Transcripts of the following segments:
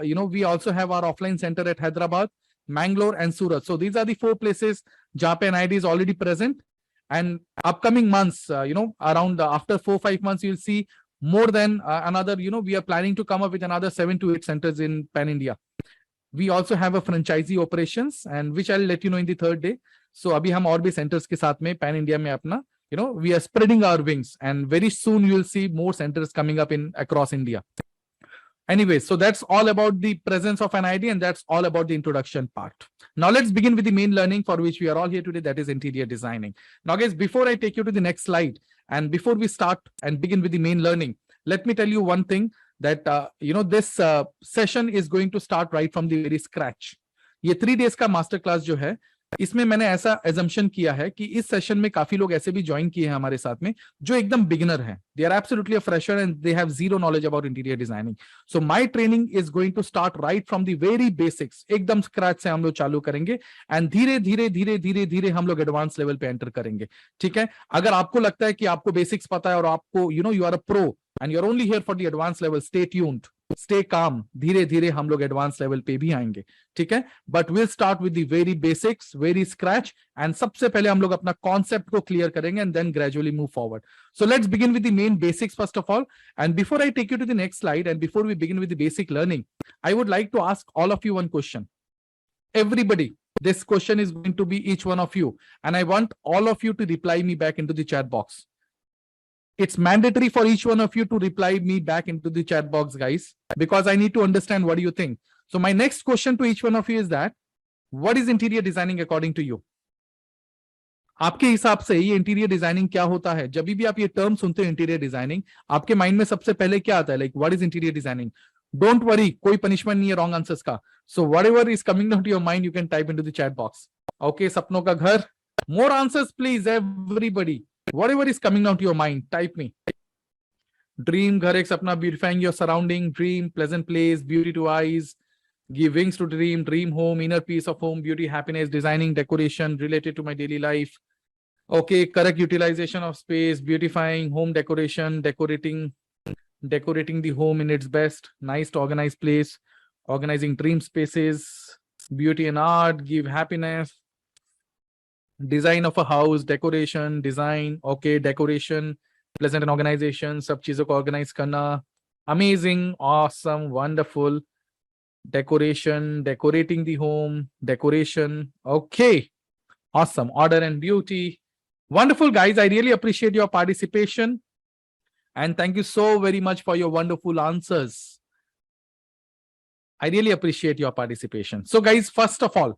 we also have our offline center at Hyderabad, Mangalore and Surat. So these are the 4 places jahan pe NID is already present. And upcoming months, around after 4-5 months, you'll see more than another, we are planning to come up with another 7 to 8 centers in Pan India. We also have a franchisee operations, and which I'll let you know in the 3rd day. So abhi hum aur bhi centers ke saath mein Pan India mein apna, we are spreading our wings, and very soon you'll see more centers coming up in across India. Anyway, so that's all about the presence of NID, and that's all about the introduction part. Now let's begin with the main learning for which we are all here today, that is interior designing. Now guys, before I take you to the next slide, and before we start and begin with the main learning, let me tell you one thing, that this session is going to start right from the very scratch. ये 3 days का master class जो है, इसमें मैंने ऐसा assumption किया है कि इस सेशन में काफी लोग ऐसे भी ज्वाइन किए हैं हमारे साथ में जो एकदम बिगिनर हैं. They are absolutely a fresher and they have zero knowledge about interior designing. So my training is going to start right from the very basics. एकदम scratch से हम लोग चालू करेंगे and धीरे धीरे हम लोग advanced level पे enter करेंगे. ठीक है? अगर आपको लगता है कि आपको basics पता है और आपको you are a pro and you're only here for the advanced level, stay tuned. Stay calm. धीरे धीरे हम लोग एडवांस लेवल पे भी आएंगे. ठीक है? But will start with the very basics, very scratch, and सबसे पहले हम लोग अपना कॉन्सेप्ट को क्लियर करेंगे and then gradually move forward. So let's begin with the main basics first of all. And before I take you to the next slide and before we begin with the basic learning, I would like to ask all of you one question. Everybody, this question is going to be each one of you, and I want all of you to reply me back into the chat box. It's mandatory for each one of you to reply me back into the chat box, guys, because I need to understand what do you think. So my next question to each one of you is that, what is interior designing according to you? आपके हिसाब से ये interior designing क्या होता है? जब भी आप ये टर्म सुनते हो इंटीरियर डिजाइनिंग, आपके माइंड में सबसे पहले क्या आता है? Like what is interior designing? Don't worry, कोई पनिशमेंट नहीं है रॉन्ग आंसर्स का. So whatever is coming down to your mind, you can type into the chat box. Okay, सपनों का घर. More answers please everybody. Whatever is coming down to your mind, type me. Dream, ghar ek sapna, beautifying your surrounding, dream, pleasant place, beauty to eyes, give wings to dream, dream home, inner peace of home, beauty, happiness, designing, decoration, related to my daily life. Okay, correct utilization of space, beautifying, home decoration, decorating the home in its best, nice to organized place, organizing dream spaces, beauty and art, give happiness. Design of a house, decoration, design, okay, decoration, pleasant and organization, सब चीजों को organize करना, amazing, awesome, wonderful, decoration, decorating the home, decoration, okay, awesome, order and beauty. Wonderful guys, I really appreciate your participation and thank you so very much for your wonderful answers. I really appreciate your participation. So guys, first of all,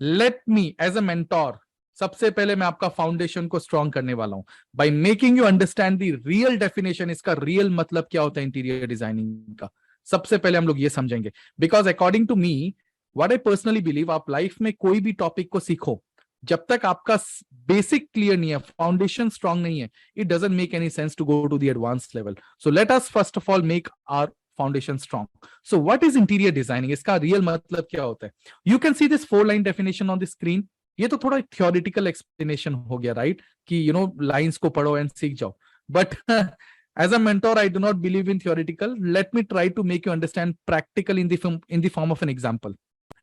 let me as a mentor, सबसे पहले मैं आपका foundation को strong करने वाला हूं by making you understand the real definition. इसका real मतलब क्या होता है इंटीरियर डिजाइनिंग का, सबसे पहले हम लोग ये समझेंगे. Because according to me, what I personally believe, आप लाइफ में कोई भी टॉपिक को सीखो, जब तक आपका बेसिक क्लियर नहीं है, फाउंडेशन स्ट्रॉन्ग नहीं है, it doesn't make any sense to go to the advanced level. So let us first of all make our foundation strong. So what is interior designing? इसका रियल मतलब क्या होता है? You can see this 4 line definition on the screen. ये तो थोड़ा theoretical explanation हो गया, राइट? कि लाइंस को पढ़ो एंड सीख जाओ. But as a mentor, I do not believe in theoretical. Let me try to make you understand practical in the form of an example.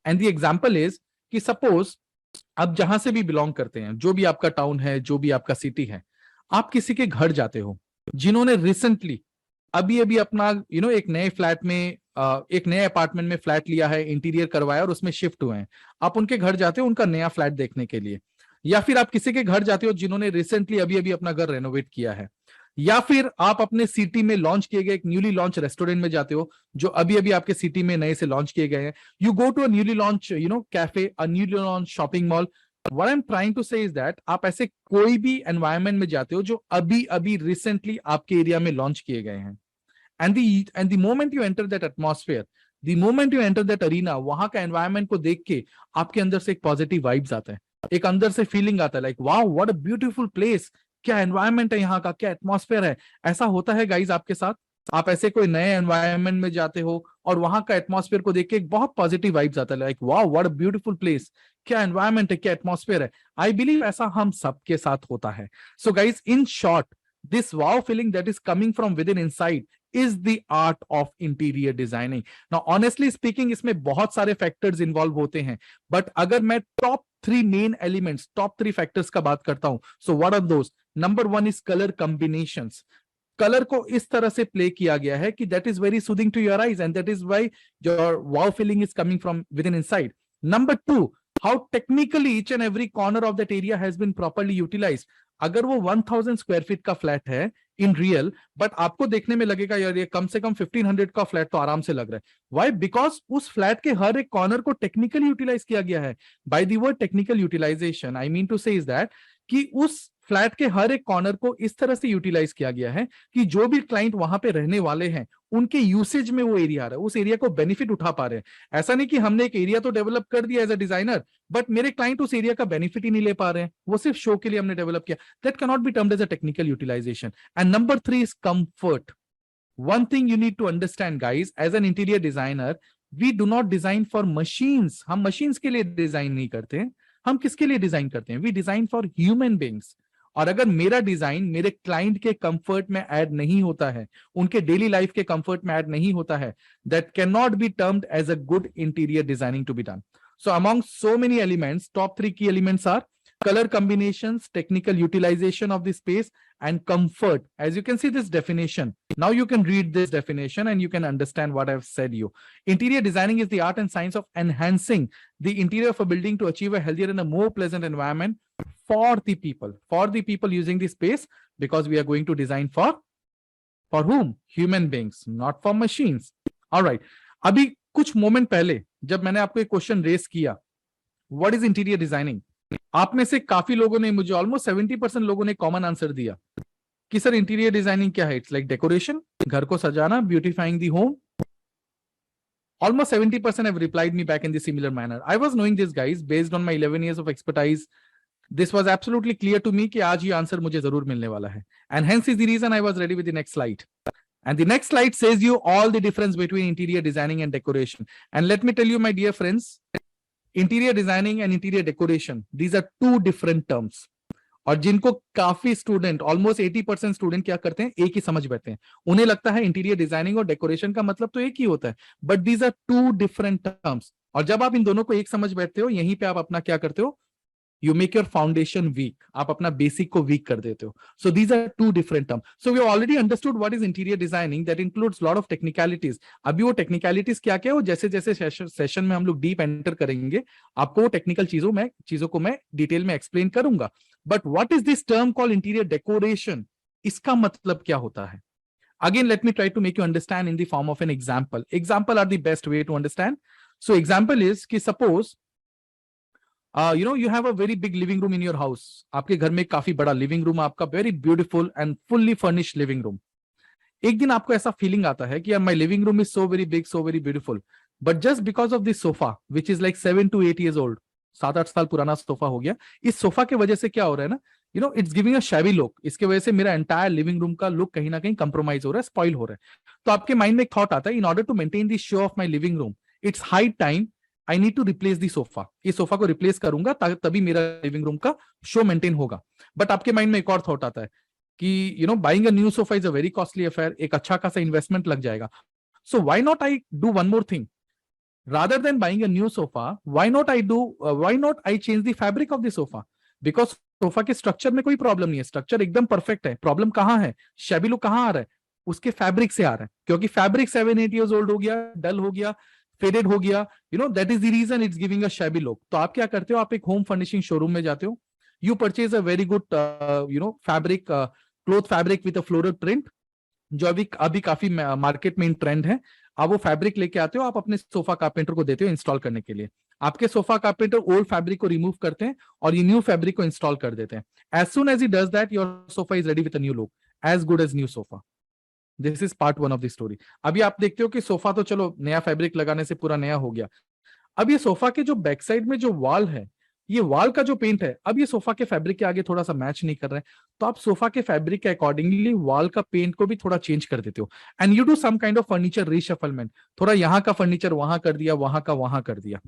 And the example is कि suppose आप जहां से भी belong करते हैं, जो भी आपका टाउन है, जो भी आपका सिटी है, आप किसी के घर जाते हो जिन्होंने रिसेंटली अभी अपना एक नए फ्लैट में, एक नए अपार्टमेंट में फ्लैट लिया है, इंटीरियर करवाया और उसमें शिफ्ट हुए हैं. आप उनके घर जाते हो उनका नया फ्लैट देखने के लिए, या फिर आप किसी के घर जाते हो जिन्होंने रिसेंटली अभी अपना घर रेनोवेट किया है, या फिर आप अपने सिटी में लॉन्च किए गए एक न्यूली लॉन्च रेस्टोरेंट में जाते हो जो अभी आपके सिटी में नए से लॉन्च किए गए हैं. You go to a newly launch cafe, a newly launch shopping mall. What I'm trying to say is that आप ऐसे कोई भी एनवायरमेंट में जाते हो जो अभी रिसेंटली आपके एरिया में लॉन्च किए गए हैं. And the moment you enter that atmosphere, the moment you enter that arena, वहां का एनवायरमेंट को देख के आपके अंदर से एक पॉजिटिव वाइब्स आता है, एक अंदर से फीलिंग आता है, like wow, what a beautiful place, क्या एनवायरमेंट है यहाँ का, क्या एटमॉस्फेयर है. ऐसा होता है गाइज आपके साथ? आप ऐसे कोई नए एनवायरमेंट में जाते हो और वहां का एटमॉस्फेयर को देख के एक बहुत पॉजिटिव वाइब्स आता है, like wow, what a beautiful place, क्या एनवायरमेंट है, क्या एटमॉस्फेयर है. आई बिलीव ऐसा हम सबके साथ होता है. So guys, in short, this wow feeling that is coming from within inside is the art of interior designing. Now honestly speaking, इसमें बहुत सारे factors involve होते हैं, but अगर मैं top 3 main elements, top 3 factors का बात करता हूं, so what are those? Number 1 is color combinations. Colour को इस तरह से प्ले किया गया है कि that is very soothing to your eyes and that is why your wow feeling is coming from within inside. Number 2, how technically each and every corner of that area has been properly utilized. अगर वो 1000 square feet का flat है in real, but आपको देखने में लगेगा यार ये कम से कम 1500 का फ्लैट तो आराम से लग रहा है. व्हाई? बिकॉज उस फ्लैट के हर एक कॉर्नर को टेक्निकली यूटिलाइज किया गया है. By the word technical utilization I mean to say is that कि उस फ्लैट के हर एक कॉर्नर को इस तरह से यूटिलाइज किया गया है कि जो भी क्लाइंट वहां पे रहने वाले हैं उनके यूसेज में वो एरिया आ रहा है, उस एरिया को बेनिफिट उठा पा रहे हैं. ऐसा नहीं कि हमने एक एरिया तो डेवलप कर दिया एज अ डिजाइनर, बट मेरे क्लाइंट उस एरिया का बेनिफिट ही नहीं ले पा रहे हैं, वो सिर्फ शो के लिए हमने डेवलप किया. That can not be termed as a technical utilization. And number 3 is comfort. One thing you need to understand, guys, as an interior designer, we do not design for machines. हम machines के लिए design नहीं करते हैं. हम किसके लिए design करते हैं? We design for human beings. और अगर मेरा डिजाइन मेरे क्लाइंट के कंफर्ट में ऐड नहीं होता है, उनके डेली लाइफ के कंफर्ट में ऐड नहीं होता है, that can not be termed as a good interior designing to be done. So among so many elements, top 3 key elements are color combinations, technical utilization of the space, and comfort. As you can see this definition, now you can read this definition and you can understand what I've said you. Interior designing is the art and science of enhancing the interior of a building to achieve a healthier and a more pleasant environment for the people using the space, because we are going to design for whom? Human beings, not for machines. All right. अभी कुछ moment पहले जब मैंने आपको एक question race किया, what is interior designing, आप में से काफी लोगों ने, मुझे ऑलमोस्ट 70% लोगों ने कॉमन आंसर दिया कि सर इंटीरियर डिजाइनिंग क्या है? इट्स लाइक डेकोरेशन, घर को सजाना, beautifying the home. Almost 70% have replied me back in the similar manner. I was knowing this, guys, based on my 11 years of expertise. This was absolutely clear to me कि आज ये answer मुझे जरूर मिलने वाला है. And hence is the reason I was ready with the next slide. And the next slide says you all the difference between interior designing and decoration. And let me tell you, my dear friends, interior designing and interior decoration, these are two different terms. और जिनको काफी student, almost 80% student क्या करते हैं, एक ही समझ बैठते हैं. उन्हें लगता है इंटीरियर डिजाइनिंग और डेकोरेशन का मतलब तो एक ही होता है, but these are two different terms. और जब आप इन दोनों को एक समझ बैठते हो, यहीं पे आप अपना क्या करते हो, you make your foundation weak. आप अपना बेसिक को वीक कर देते हो. So these are two different terms. So we already understood what is interior designing. That includes lot of technicalities. अभी वो technicalities क्या क्या है, वो जैसे जैसे सेशन में हम लोग डीप एंटर करेंगे, आपको वो टेक्निकल चीजों को मैं डिटेल में एक्सप्लेन करूंगा. But what is this term called interior decoration? इसका मतलब क्या होता है? Again, let me try to make you understand in the form of an example. Example are the best way to understand. So example is कि suppose you have a very big living room in your house. आपके घर में काफी बड़ा living room, आपका very beautiful and fully furnished living room. एक दिन आपको ऐसा फीलिंग आता है कि यार my living room is so very big, so very beautiful, but just because of this sofa which is like 7 to 8 years old, 7-8 साल पुराना सोफा हो गया, इस सोफा के वजह से क्या हो रहा है ना, it's giving a shabby look. इसके वजह से मेरा एंटायर लिविंग रूम का लुक कहीं ना कहीं कंप्रोमाइज हो रहा है, स्पॉइल हो रहा है. तो आपके माइंड में एक थॉट आता है, in order to maintain the show of my living room, it's high time I need to replace the sofa. इस सोफा को रिप्लेस करूंगा तभी मेरा लिविंग रूम का शो मेंटेन होगा. बट आपके माइंड में एक और थॉट आता है कि buying a new sofa is a very costly affair, एक अच्छा खासा इन्वेस्टमेंट लग जाएगा. So why not I do one more thing, rather than buying a new sofa, why not I change the fabric of the sofa? Because sofa के structure में कोई problem नहीं है, स्ट्रक्चर एकदम परफेक्ट है. प्रॉब्लम कहां है, शैबी लुक कहां आ रहा है, उसके फैब्रिक से आ रहा है, क्योंकि फैब्रिक 7-8 years old हो गया, डल हो गया, फेडेड हो गया, that is the reason it's giving a shabby look. तो आप क्या करते हो, आप एक होम फर्निशिंग शोरूम में जाते हो, you purchase a very good fabric, cloth fabric with a floral print, जो अभी काफी मार्केट में इन ट्रेंड है. आप वो फैब्रिक लेके आते हो, आप अपने सोफा कारपेंटर को देते हो इंस्टॉल करने के लिए. आपके सोफा कारपेंटर ओल्ड फैब्रिक को रिमूव करते हैं और ये न्यू फैब्रिक को इंस्टॉल कर देते हैं. As soon as he does that, your sofa is ready with a new look, as good as new sofa. This is part 1 of the story. अभी आप देखते हो कि सोफा तो चलो नया फैब्रिक लगाने से पूरा नया हो गया. अब ये सोफा के जो बैक साइड में जो वॉल है, ये वॉल का जो पेंट है, अब ये सोफा के फैब्रिक के आगे थोड़ा सा मैच नहीं कर रहा है, तो आप सोफा के फैब्रिक के अकॉर्डिंगली वॉल का पेंट को भी थोड़ा चेंज कर देते हो. And you do some kind of furniture reshufflement, थोड़ा यहाँ का फर्नीचर वहां कर दिया, वहां का वहां कर दिया.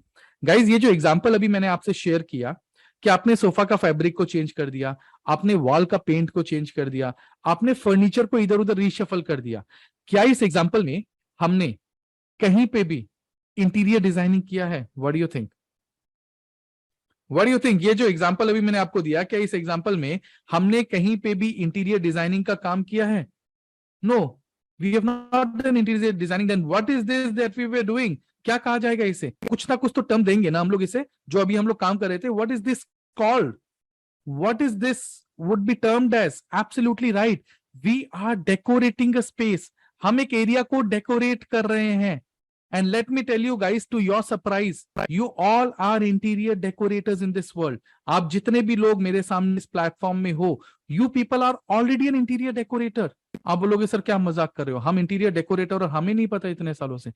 गाइज, ये जो एग्जांपल अभी मैंने आपसे शेयर किया, कि आपने सोफा का फैब्रिक को चेंज कर दिया, आपने वॉल का पेंट को चेंज कर दिया, आपने फर्नीचर को इधर उधर रीशफल कर दिया। क्या इस एग्जाम्पल में हमने कहीं पे भी इंटीरियर डिजाइनिंग किया है? What do you think? What do you think? ये जो एग्जांपल अभी मैंने आपको दिया, क्या इस एग्जांपल में हमने कहीं पे भी इंटीरियर डिजाइनिंग का काम किया है? No, we have not done interior designing. Then what is this that we were doing? क्या कहा जाएगा इसे? कुछ ना कुछ तो टर्म देंगे ना हम लोग इसे, जो अभी हम लोग काम कर रहे थे। What is this called? What is this would be termed as? Absolutely right. We are decorating a space. हम एक एरिया को डेकोरेट कर रहे हैं। And let me tell you guys, to your surprise, you all are interior decorators in this world. आप जितने भी लोग मेरे सामने इस प्लेटफॉर्म में हो, you people are already an interior decorator. आप बोलोगे सर क्या मजाक कर रहे हो, हम इंटीरियर डेकोरेटर और हमें नहीं पता इतने सालों से।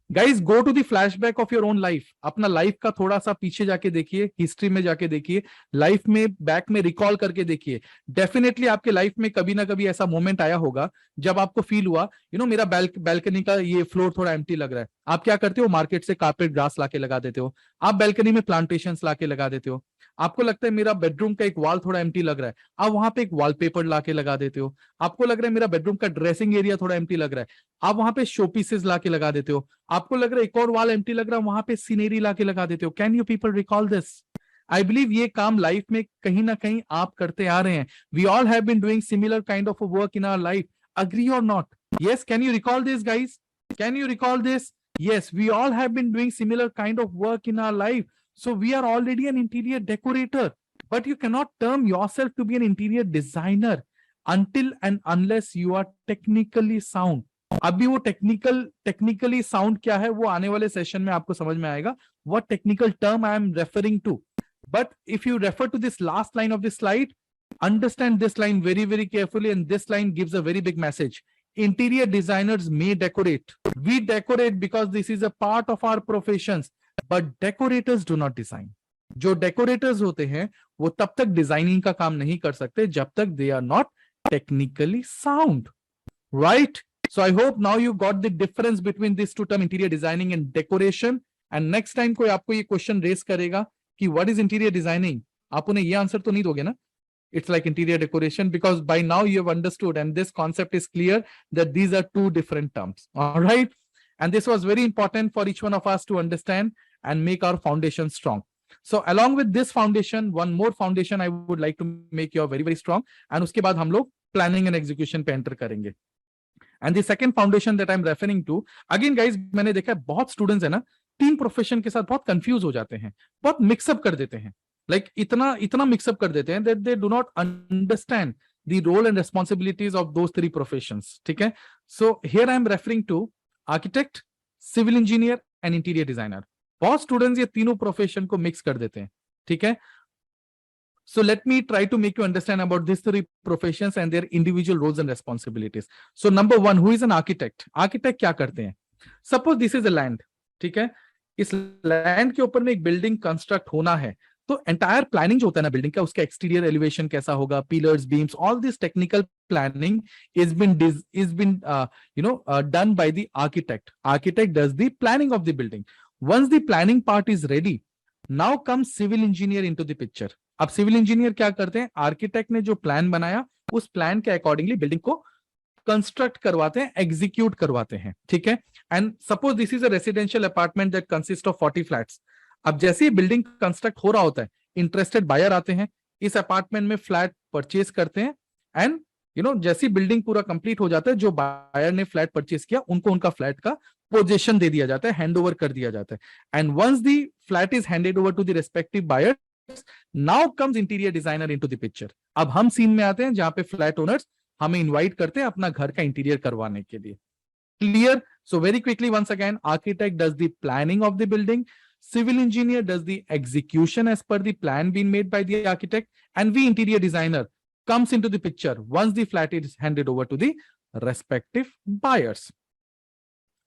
Guys, go to the flashback of your own life. अपना लाइफ का थोड़ा सा पीछे जाके देखिए, हिस्ट्री में जाके देखिए, लाइफ में बैक में रिकॉल करके देखिए। डेफिनेटली आपके लाइफ में कभी ना कभी ऐसा मोमेंट आया होगा जब आपको फील हुआ, मेरा बैल्कनी का ये फ्लोर थोड़ा एम्प्टी लग रहा है। आप क्या करते हो? मार्केट से कारपेट ग्रास लाके लगा देते हो। आप बैल्कनी में प्लांटेशंस लाके लगा देते हो। आपको लगता है मेरा बेडरूम का एक वॉल थोड़ा एम्प्टी लग रहा है, आप वहां पे एक वॉलपेपर लाके लगा देते हो। आपको लग रहा है मेरा बेडरूम का ड्रेसिंग एरिया थोड़ा एम्प्टी लग रहा है, आप वहां पे शो पीसेस लाके लगा देते हो। आपको लग रहा है एक और वॉल एम्प्टी लग रहा है, वहां पे सीनरी लाके लगा देते हो। Can you people recall this? I believe ये काम लाइफ में कहीं ना कहीं आप करते आ रहे हैं। We all have been doing similar kind of work in our life. Agree और not? Yes, can you recall this guys? Can you recall this? Yes, we all have been doing similar kind of work in our life. So we are already an interior decorator, but you cannot term yourself to be an interior designer until and unless you are technically sound. अभी वो technically sound क्या है वो आने वाले session में आपको समझ में आएगा, what technical term I am referring to. But if you refer to this last line of this slide, understand this line very, very carefully, and this line gives a very big message. Interior designers may decorate. We decorate because this is a part of our professions, but decorators do not design. जो decorators होते हैं वो तब तक designing का काम नहीं कर सकते जब तक they are not technically sound, right? So I hope now you got the difference between these two terms, interior designing and decoration. And next time कोई आपको ये क्वेश्चन रेस करेगा कि what is interior designing, आप उन्हें ये answer तो नहीं दोगे ना? It's like interior decoration, because by now you have understood and this concept is clear that these are two different terms. All right. And this was very important for each one of us to understand and make our foundation strong. So along with this foundation, one more foundation I would like to make you very, very strong. And उसके बाद हम लोग planning and execution पे enter करेंगे. And the second foundation that I'm referring to, again guys, मैंने देखा है बहुत students है ना, तीन प्रोफेशन के साथ बहुत कंफ्यूज हो जाते हैं, बहुत मिक्सअप कर देते हैं। लाइक इतना मिक्सअप कर देते हैं that they do not understand the role and responsibilities of those three professions. ठीक है? So here I am referring to architect, civil engineer and interior designer. बहुत स्टूडेंट्स ये तीनों प्रोफेशन को मिक्स कर देते हैं। ठीक है? So let me try to make you understand about these three professions and their individual roles and responsibilities. So number one, who is an architect? Architect क्या करते हैं? Suppose this is a land. ठीक है? इस land के ऊपर में एक बिल्डिंग कंस्ट्रक्ट होना है, तो एंटायर प्लानिंग जो होता है ना बिल्डिंग का, उसका एक्सटीरियर एलिवेशन कैसा होगा, pillars, beams, all this technical planning is been done by the architect. Architect does the planning of the building. Once the planning part is ready, now comes civil engineer into the picture. अब civil engineer क्या करते हैं? Architect ने जो plan बनाया उस plan के accordingly building को कंस्ट्रक्ट करवाते हैं, एग्जीक्यूट करवाते हैं. ठीक है? And suppose this is a residential apartment that consist of 40 flats. अब जैसे ही बिल्डिंग कंस्ट्रक्ट हो रहा होता है, इंटरेस्टेड बायर आते हैं, इस अपार्टमेंट में फ्लैट परचेज करते हैं, एंड जैसी बिल्डिंग पूरा कंप्लीट हो जाता है, जो बायर ने फ्लैट परचेज किया उनको उनका फ्लैट का पोजीशन दे दिया जाता है, हैंड ओवर कर दिया जाता है. And once the flat is handed over to the respective buyer, now comes interior designer into the picture. अब हम सीन में आते हैं जहां पे फ्लैट ओनर्स हमें इनवाइट करते हैं अपना घर का इंटीरियर करवाने के लिए. Clear? So very quickly once again, architect does the planning of the building, civil engineer does the execution as per the plan being made by the architect, and we interior designer comes into the picture once the flat is handed over to the respective buyers.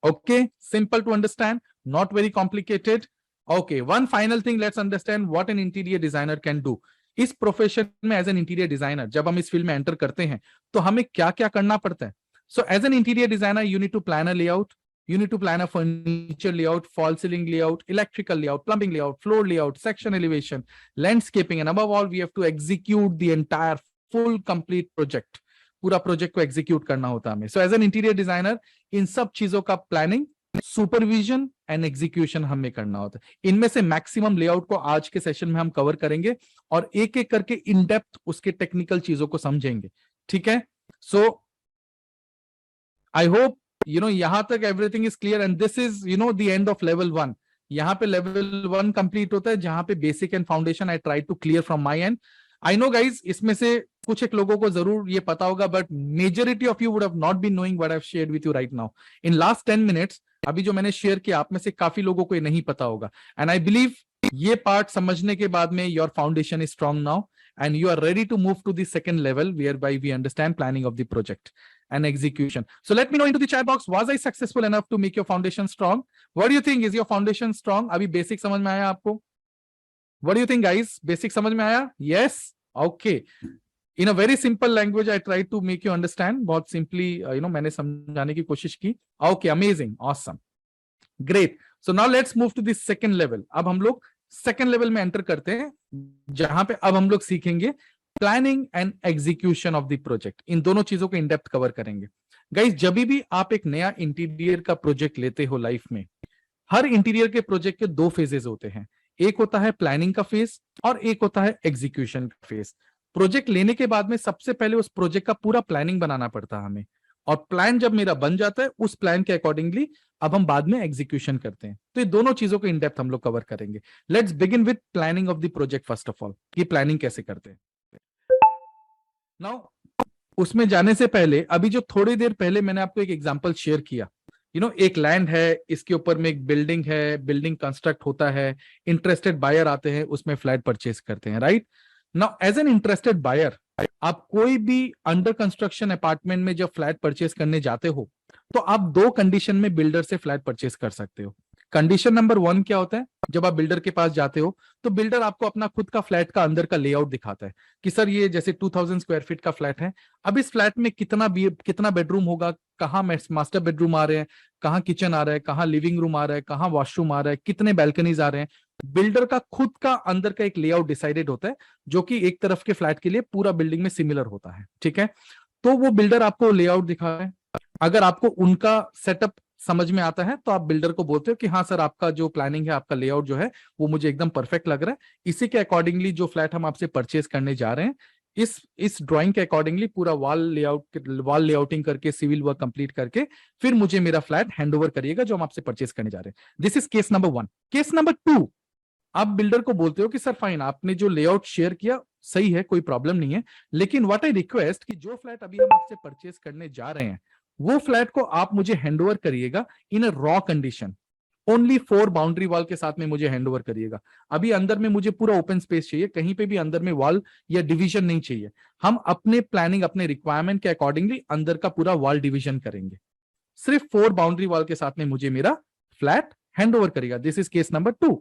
Okay, simple to understand, not very complicated. Okay, one final thing, let's understand what an interior designer can do. इस profession में as an interior designer जब हम इस field में enter करते हैं तो हमें क्या क्या करना पड़ता है? So as an interior designer you need to plan a layout, You need to plan a furniture layout, fall ceiling layout, electrical layout, plumbing layout, floor layout, section elevation, landscaping, and above all, we have to execute the entire full complete project. पूरा project को execute करना होता है हमें. So as an interior designer इन सब चीजों का प्लानिंग, सुपरविजन एंड एग्जीक्यूशन हमें करना होता है. इनमें से मैक्सिमम लेआउट को आज के सेशन में हम कवर करेंगे और एक एक करके इन डेप्थ उसके टेक्निकल चीजों को समझेंगे. ठीक है. सो आई होप यहां तक everything is clear and this is the end of level 1. यहाँ पे लेवल 1 कंप्लीट होता है जहां पे basic and foundation I try to clear from my end. I know guys, इसमें से कुछ एक लोगों को जरूर ये पता होगा, but majority of you would have not been knowing what I have shared with you right now in last 10 minutes. अभी जो मैंने शेयर किया आप में से काफी लोगों को ये नहीं पता होगा. एंड आई बिलीव ये पार्ट समझने के बाद में your foundation is strong now and you are ready to move to the second level whereby we understand planning of the project and execution. So let me know into the chat box, was I successful enough to make your foundation strong? What do you think? Is your foundation strong? Abhi basic समझ में आया आपको? What do you think guys? Basic समझ में आया? Yes? Okay. In a very simple language I tried to make you understand. बहुत simply मैंने समझाने की कोशिश की. Okay, amazing, awesome, great. So now let's move to the second level. अब हम लोग सेकेंड लेवल में एंटर करते हैं जहां पे अब हम लोग सीखेंगे planning and execution of the project. इन दोनों चीजों को इन डेप्थ कवर करेंगे. गाइस, जब भी आप एक नया इंटीरियर का प्रोजेक्ट लेते हो लाइफ में, हर इंटीरियर के प्रोजेक्ट के 2 फेजेस होते हैं. एक होता है प्लानिंग का फेज और एक होता है एग्जीक्यूशन का फेज. प्रोजेक्ट लेने के बाद में सबसे पहले उस प्रोजेक्ट का पूरा प्लानिंग बनाना पड़ता है हमें, और प्लान जब मेरा बन जाता है उस प्लान के अकॉर्डिंगली अब हम बाद में एग्जीक्यूशन करते हैं. तो ये दोनों चीजों को इन डेप्थ हम लोग कवर करेंगे. Let's begin with planning of the project first of all, कि प्लानिंग कैसे करते हैं. नाउ उसमें जाने से पहले अभी जो थोड़ी देर पहले मैंने आपको एक एग्जांपल शेयर किया, एक लैंड है, इसके ऊपर में एक बिल्डिंग है, बिल्डिंग कंस्ट्रक्ट होता है, इंटरेस्टेड बायर आते हैं, उसमें फ्लैट परचेज करते हैं, right. Now as an interested buyer आप कोई भी अंडर कंस्ट्रक्शन अपार्टमेंट में जब फ्लैट परचेज करने जाते हो तो आप 2 कंडीशन में बिल्डर से फ्लैट परचेज कर सकते हो. कंडीशन नंबर 1 क्या होता है? जब आप बिल्डर के पास जाते हो तो बिल्डर आपको अपना खुद का फ्लैट का अंदर का लेआउट दिखाता है कि सर ये जैसे 2000 स्क्वायर फीट का फ्लैट है, अब इस फ्लैट में कितना बेडरूम होगा, कहाँ मास्टर बेडरूम आ रहे हैं, कहाँ किचन आ रहा है, कहाँ लिविंग रूम आ रहा है, कहाँ वॉशरूम आ रहा है, कितने बैल्कनीज आ रहे हैं. बिल्डर का खुद का अंदर का एक लेआउट डिसाइडेड होता है जो कि एक तरफ के फ्लैट के लिए पूरा बिल्डिंग में सिमिलर होता है. ठीक है. तो वो बिल्डर आपको लेआउट दिखा रहा है. अगर आपको उनका सेटअप समझ में आता है तो आप बिल्डर को बोलते हो कि हाँ सर, आपका जो प्लानिंग है, आपका लेआउट जो है वो मुझे एकदम परफेक्ट लग रहा है. इसी के अकॉर्डिंगली जो फ्लैट हम आपसे परचेज करने जा रहे हैं, इस ड्राइंग के अकॉर्डिंगली पूरा वॉल लेआउटिंग करके, सिविल वर्क कंप्लीट करके फिर मुझे मेरा फ्लैट हैंड ओवर करिएगा जो हम आपसे परचेज करने जा रहे हैं. This is case number 1. Case number 2, आप बिल्डर को बोलते हो कि सर फाइन, आपने जो लेआउट शेयर किया सही है, कोई प्रॉब्लम नहीं है, लेकिन व्हाट आई रिक्वेस्ट कि जो फ्लैट अभी हम आपसे परचेज करने जा रहे हैं वो फ्लैट को आप मुझे हैंडओवर करिएगा in a raw condition. Only 4 boundary wall के साथ में मुझे हैंडओवर करिएगा. अभी अंदर में मुझे पूरा ओपन स्पेस चाहिए, कहीं पे भी अंदर में वॉल या डिवीजन नहीं चाहिए. हम अपने प्लानिंग, अपने रिक्वायरमेंट के अकॉर्डिंगली अंदर का पूरा वॉल डिवीजन करेंगे. सिर्फ 4 बाउंड्री वॉल के साथ में मुझे मेरा फ्लैट हैंडओवर करेगा. This is case number 2.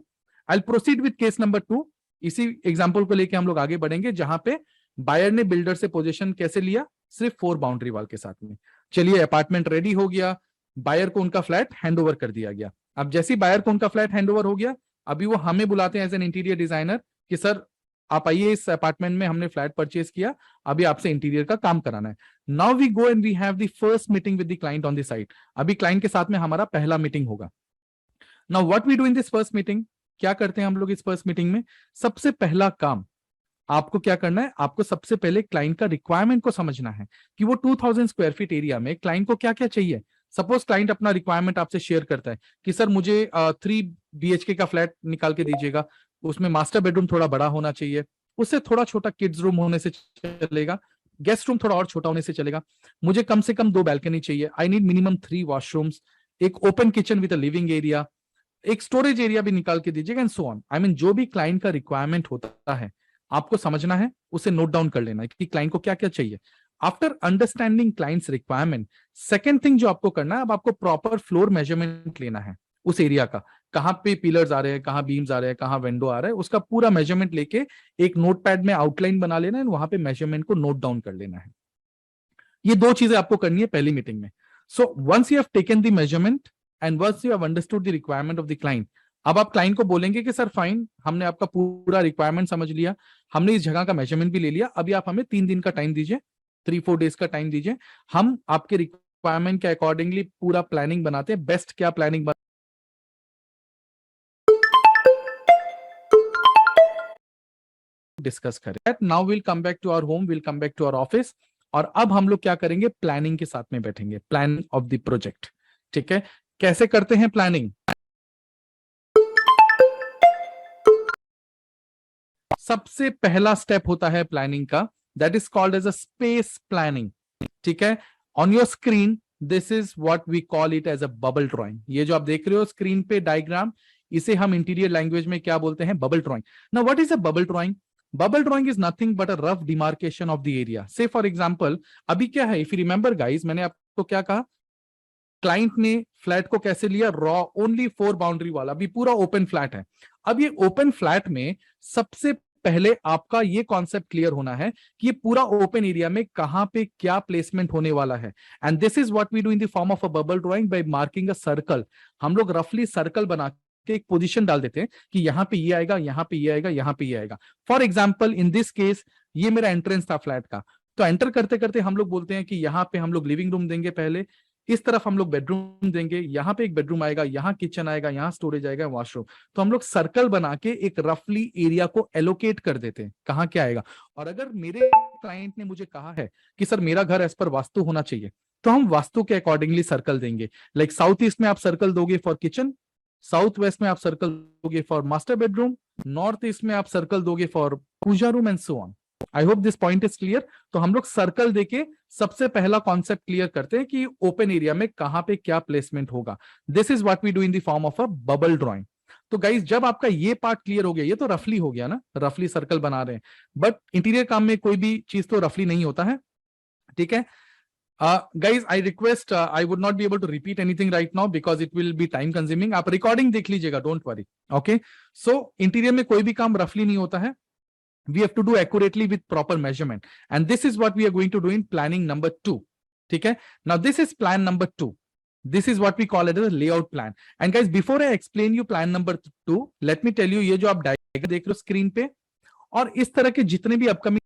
I'll proceed with case number 2. इसी एग्जांपल को लेके हम लोग आगे बढ़ेंगे जहां पे बायर ने बिल्डर से पोजीशन कैसे लिया, सिर्फ 4 बाउंड्री वॉल के साथ में. चलिए, अपार्टमेंट रेडी हो गया, बायर को उनका फ्लैट हैंडओवर कर दिया गया. अब जैसे बायर को उनका फ्लैट हैंडओवर हो गया, अभी वो हमें बुलाते हैं एज एन इंटीरियर डिजाइनर कि सर आप आइए, इस अपार्टमेंट में हमने फ्लैट परचेज किया, अभी आपसे इंटीरियर का काम कराना है. Now we go and we have the first meeting with the client on the site. अभी क्लाइंट के साथ में हमारा पहला मीटिंग होगा. Now what we do in this first meeting, क्या करते हैं हम लोग इस फर्स्ट मीटिंग में? सबसे पहला काम आपको क्या करना है, आपको सबसे पहले क्लाइंट का रिक्वायरमेंट को समझना है कि वो 2000 स्क्वायर फीट एरिया में क्लाइंट को क्या क्या चाहिए. सपोज क्लाइंट अपना रिक्वायरमेंट आपसे शेयर करता है कि सर मुझे 3 BHK का फ्लैट निकाल के दीजिएगा, उसमें मास्टर बेडरूम थोड़ा बड़ा होना चाहिए, उससे थोड़ा छोटा किड्स रूम होने से चलेगा, गेस्ट रूम थोड़ा और छोटा होने से चलेगा, मुझे कम से कम 2 बैल्कनी चाहिए, आई नीड मिनिमम 3 वॉशरूम्स, एक open kitchen with a living area, एक स्टोरेज एरिया भी निकाल के दीजिएगा, and so on. I mean जो भी क्लाइंट का रिक्वायरमेंट होता है आपको समझना है, उसे नोट डाउन कर लेना है कि क्लाइंट को क्या क्या चाहिए. After understanding clients requirement, second thing जो आपको करना है, अब आपको प्रॉपर फ्लोर मेजरमेंट लेना है उस एरिया का. कहाँ पे पिलर्स आ रहे हैं, कहाँ बीम्स आ रहे हैं, कहाँ विंडो आ रहा है, उसका पूरा मेजरमेंट लेके एक नोटपैड में आउटलाइन बना लेना है, वहां पे मेजरमेंट को नोट डाउन कर लेना है. ये 2 चीजें आपको करनी है पहली मीटिंग में. So once you have taken the measurement, and once you have understood the requirement of the client, अब आप क्लाइंट को बोलेंगे कि सर फाइन, हमने आपका पूरा रिक्वायरमेंट समझ लिया, हमने इस जगह का मेजरमेंट भी ले लिया, अभी आप हमें 3 दिन का टाइम दीजिए, 3-4 डेज का टाइम दीजिए, हम आपके रिक्वायरमेंट के अकॉर्डिंगली पूरा प्लानिंग बनाते हैं, बेस्ट क्या प्लानिंग डिस्कस करें। Now will come back to our home, will come back to our office, और अब हम लोग क्या करेंगे, प्लानिंग के साथ में बैठेंगे, प्लान ऑफ द प्रोजेक्ट। ठीक है, कैसे करते हैं प्लानिंग? सबसे पहला स्टेप होता है प्लानिंग का, that is called as a space planning. ठीक है, on your screen this is what we call it as a bubble drawing. ये जो आप देख रहे हो स्क्रीन पे डायग्राम, इसे हम इंटीरियर लैंग्वेज में क्या बोलते हैं, bubble drawing. Now what is a bubble drawing? Bubble drawing is nothing but a rough demarcation of the area. से फॉर एग्जांपल, अभी क्या है, इफ यू रिमेंबर गाइस, मैंने आपको क्या कहा, क्लाइंट ने फ्लैट को कैसे लिया, रॉ, ओनली 4 बाउंड्री वाला, अभी पूरा ओपन फ्लैट है। अब ये ओपन फ्लैट में सबसे पहले आपका ये कॉन्सेप्ट क्लियर होना है कि ये पूरा ओपन एरिया में कहां पे क्या प्लेसमेंट होने वाला है। And this is what we do in the form of a bubble drawing by marking a circle. हम लोग रफली सर्कल बना के एक पोजीशन डाल देते हैं कि यहाँ पे ये आएगा, यहाँ पे ये आएगा, यहाँ पे ये आएगा। For example in this case ये मेरा एंट्रेंस था फ्लैट का, तो एंटर करते करते हम लोग बोलते हैं कि यहाँ पे हम लोग लिविंग रूम देंगे, पहले इस तरफ हम लोग बेडरूम देंगे, यहाँ पे एक बेडरूम आएगा, यहाँ किचन आएगा, यहाँ स्टोरेज आएगा, वॉशरूम। तो हम लोग सर्कल बना के एक रफली एरिया को एलोकेट कर देते हैं कहाँ क्या आएगा। और अगर मेरे क्लाइंट ने मुझे कहा है कि सर मेरा घर एज पर वास्तु होना चाहिए, तो हम वास्तु के अकॉर्डिंगली सर्कल देंगे। लाइक साउथ ईस्ट में आप सर्कल दोगे फॉर किचन, साउथ वेस्ट में आप सर्कल दोगे for master bedroom, north east में आप सर्कल दोगे for puja room and so on. I hope this point is clear. तो हम लोग सर्कल देके सबसे पहला कॉन्सेप्ट क्लियर करते हैं कि ओपन एरिया में कहां पे क्या प्लेसमेंट होगा। This is what we do in the form of a bubble drawing. तो गाइज जब आपका ये पार्ट क्लियर हो गया, ये तो रफली हो गया ना, रफली सर्कल बना रहे हैं, बट इंटीरियर काम में कोई भी चीज तो रफली नहीं होता है। ठीक है guys, I request I would not be able to repeat anything right now because it will be time consuming. आप रिकॉर्डिंग देख लीजिएगा, don't worry. Okay, so interior में कोई भी काम रफली नहीं होता है, we have to do accurately with proper measurement, and this is what we are going to do in planning number 2. ठीक है, now this is plan number 2. This is what we call it as a layout plan. And guys, before I explain you plan number 2, let me tell you, ये जो आप diagram देख रहे हो screen पे, और इस तरह के जितने भी upcoming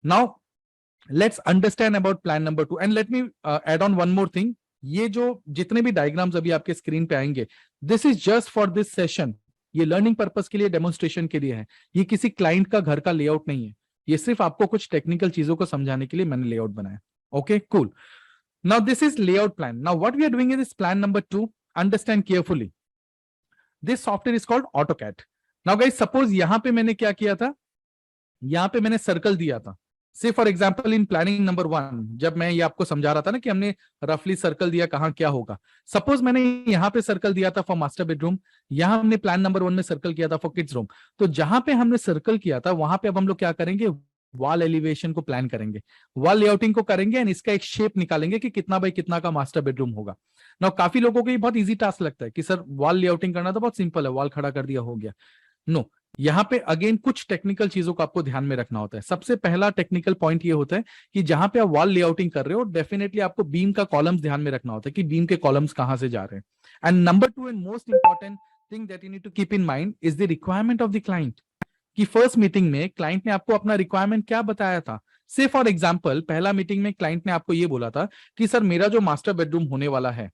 now let's understand about plan number 2 and let me add on one more thing. ये जो जितने भी डायग्राम्स अभी आपके स्क्रीन पे आएंगे, this is just for this session, ये लर्निंग पर्पस के लिए, डेमोन्स्ट्रेशन के लिए है। ये किसी क्लाइंट का घर का लेआउट नहीं है, ये सिर्फ आपको कुछ टेक्निकल चीजों को समझाने के लिए मैंने लेआउट बनाया। Okay cool, now this is layout plan. Now what we are doing in this plan number 2, understand carefully, this software is called AutoCAD. Now guys suppose यहां पे मैंने क्या किया था, यहां पे मैंने सर्कल दिया था। Say for example in planning number 1, जब मैं ये आपको समझा रहा था ना कि हमने रफली सर्कल दिया कहां क्या होगा, सपोज मैंने यहाँ पे सर्कल दिया था फॉर मास्टर बेडरूम, यहां हमने प्लान नंबर 1 में सर्कल किया था फॉर किड्स रूम। तो जहां पे हमने सर्कल किया था वहां पे अब हम लोग क्या करेंगे, वॉल एलिवेशन को प्लान करेंगे, वॉल लेआउटिंग को करेंगे, एंड इसका एक शेप निकालेंगे कि कितना बाई कितना का मास्टर बेडरूम होगा। नाउ काफी लोगों को ये बहुत इजी टास्क लगता है कि सर वॉल लेआउटिंग करना तो बहुत सिंपल है, वॉल खड़ा कर दिया हो गया। नो, यहाँ पे अगेन कुछ टेक्निकल चीजों को आपको ध्यान में रखना होता है। सबसे पहला टेक्निकल पॉइंट ये होता है कि जहां पे आप वॉल लेआउटिंग कर रहे हो, डेफिनेटली आपको बीम का कॉलम्स ध्यान में रखना होता है कि बीम के कॉलम्स कहां से जा रहे हैं। And number 2 and most important thing that you need to keep in mind is the requirement of the client. कि फर्स्ट मीटिंग में क्लाइंट ने आपको अपना रिक्वायरमेंट क्या बताया था। से फॉर एग्जाम्पल पहला मीटिंग में क्लाइंट ने आपको ये बोला था कि सर मेरा जो मास्टर बेडरूम होने वाला है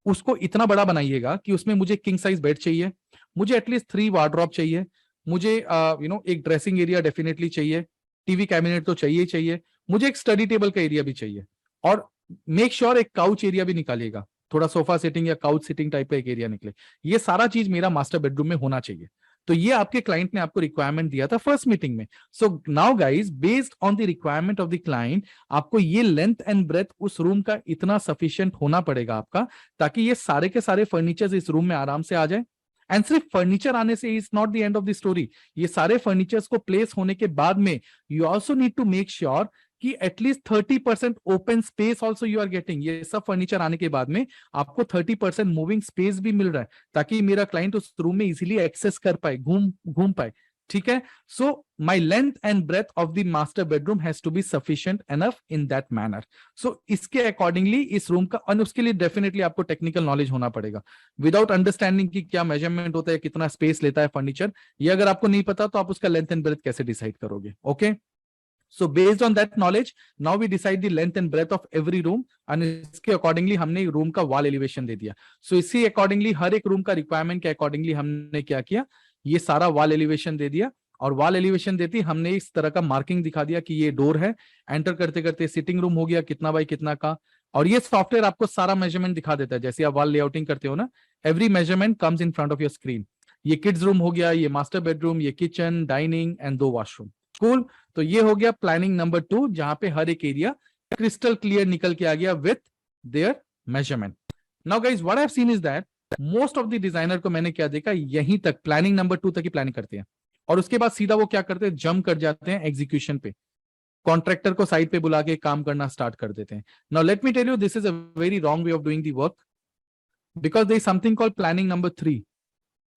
उसको इतना बड़ा बनाइएगा कि उसमें मुझे किंग साइज बेड चाहिए, मुझे एटलीस्ट 3 वार्डरोब चाहिए, मुझे एक ड्रेसिंग एरिया डेफिनेटली चाहिए, टीवी कैबिनेट तो चाहिए ही चाहिए, मुझे एक स्टडी टेबल का एरिया भी चाहिए, और मेक श्योर एक काउच एरिया भी निकालिएगा, थोड़ा सोफा सिटिंग या काउच सिटिंग टाइप का एक एरिया निकले। ये सारा चीज मेरा मास्टर बेडरूम में होना चाहिए। तो ये आपके क्लाइंट ने आपको रिक्वायरमेंट दिया था फर्स्ट मीटिंग में। So now guys, based on the requirement of the client, आपको ये लेंथ एंड ब्रेथ उस रूम का इतना सफिशिएंट होना पड़ेगा आपका, ताकि ये सारे के सारे फर्नीचर्स इस रूम में आराम से आ जाए। एंड सिर्फ फर्नीचर आने से is not the end of the story. ये सारे फर्नीचर्स को प्लेस होने के बाद में you also need to make sure कि एटलीस्ट 30% open space also you are getting. ये सब फर्नीचर आने के बाद में आपको 30% मूविंग स्पेस भी मिल रहा है, ताकि मेरा क्लाइंट उस रूम में इजीली एक्सेस कर पाए, घूम पाए। ठीक है, so my length and breadth of the master bedroom has to be sufficient enough in that manner. So इसके अकॉर्डिंगली इस रूम का, और उसके लिए डेफिनेटली आपको टेक्निकल नॉलेज होना पड़ेगा। विदाउट अंडरस्टैंडिंग कि क्या मेजरमेंट होता है, कितना स्पेस लेता है फर्नीचर, ये अगर आपको नहीं पता तो आप उसका लेंथ एंड ब्रेथ कैसे डिसाइड करोगे। Okay, so based on that knowledge now we decide the length and breadth of every room, and इसके accordingly हमने रूम का wall elevation दे दिया। so इसी accordingly हर एक रूम का requirement के accordingly हमने क्या किया, ये सारा wall elevation दे दिया। और wall elevation देती हमने इस तरह का मार्किंग दिखा दिया कि ये डोर है, एंटर करते करते सिटिंग रूम हो गया कितना बाई कितना का। और ये सॉफ्टवेयर आपको सारा मेजरमेंट दिखा देता है, जैसे आप वॉल लेआउटिंग करते हो ना, every measurement comes in front of your screen. ये किड्स रूम हो गया, ये मास्टर बेडरूम, ये kitchen, dining and 2 washroom. Cool, तो ये हो गया प्लानिंग नंबर 2, जहां पे हर एक एरिया क्रिस्टल क्लियर निकल के आ गया with their measurement. Now guys what I have seen is that most of the designer को मैंने क्या देखा, यहीं तक प्लानिंग नंबर 2 तक ही प्लानिंग करते हैं, और उसके बाद सीधा वो क्या करते हैं, जंप कर जाते हैं एग्जीक्यूशन पे, कॉन्ट्रैक्टर को साइड पे बुला के काम करना स्टार्ट कर देते हैं। Now let me tell you, this is a very wrong way of doing the work, because there is something called planning number 3।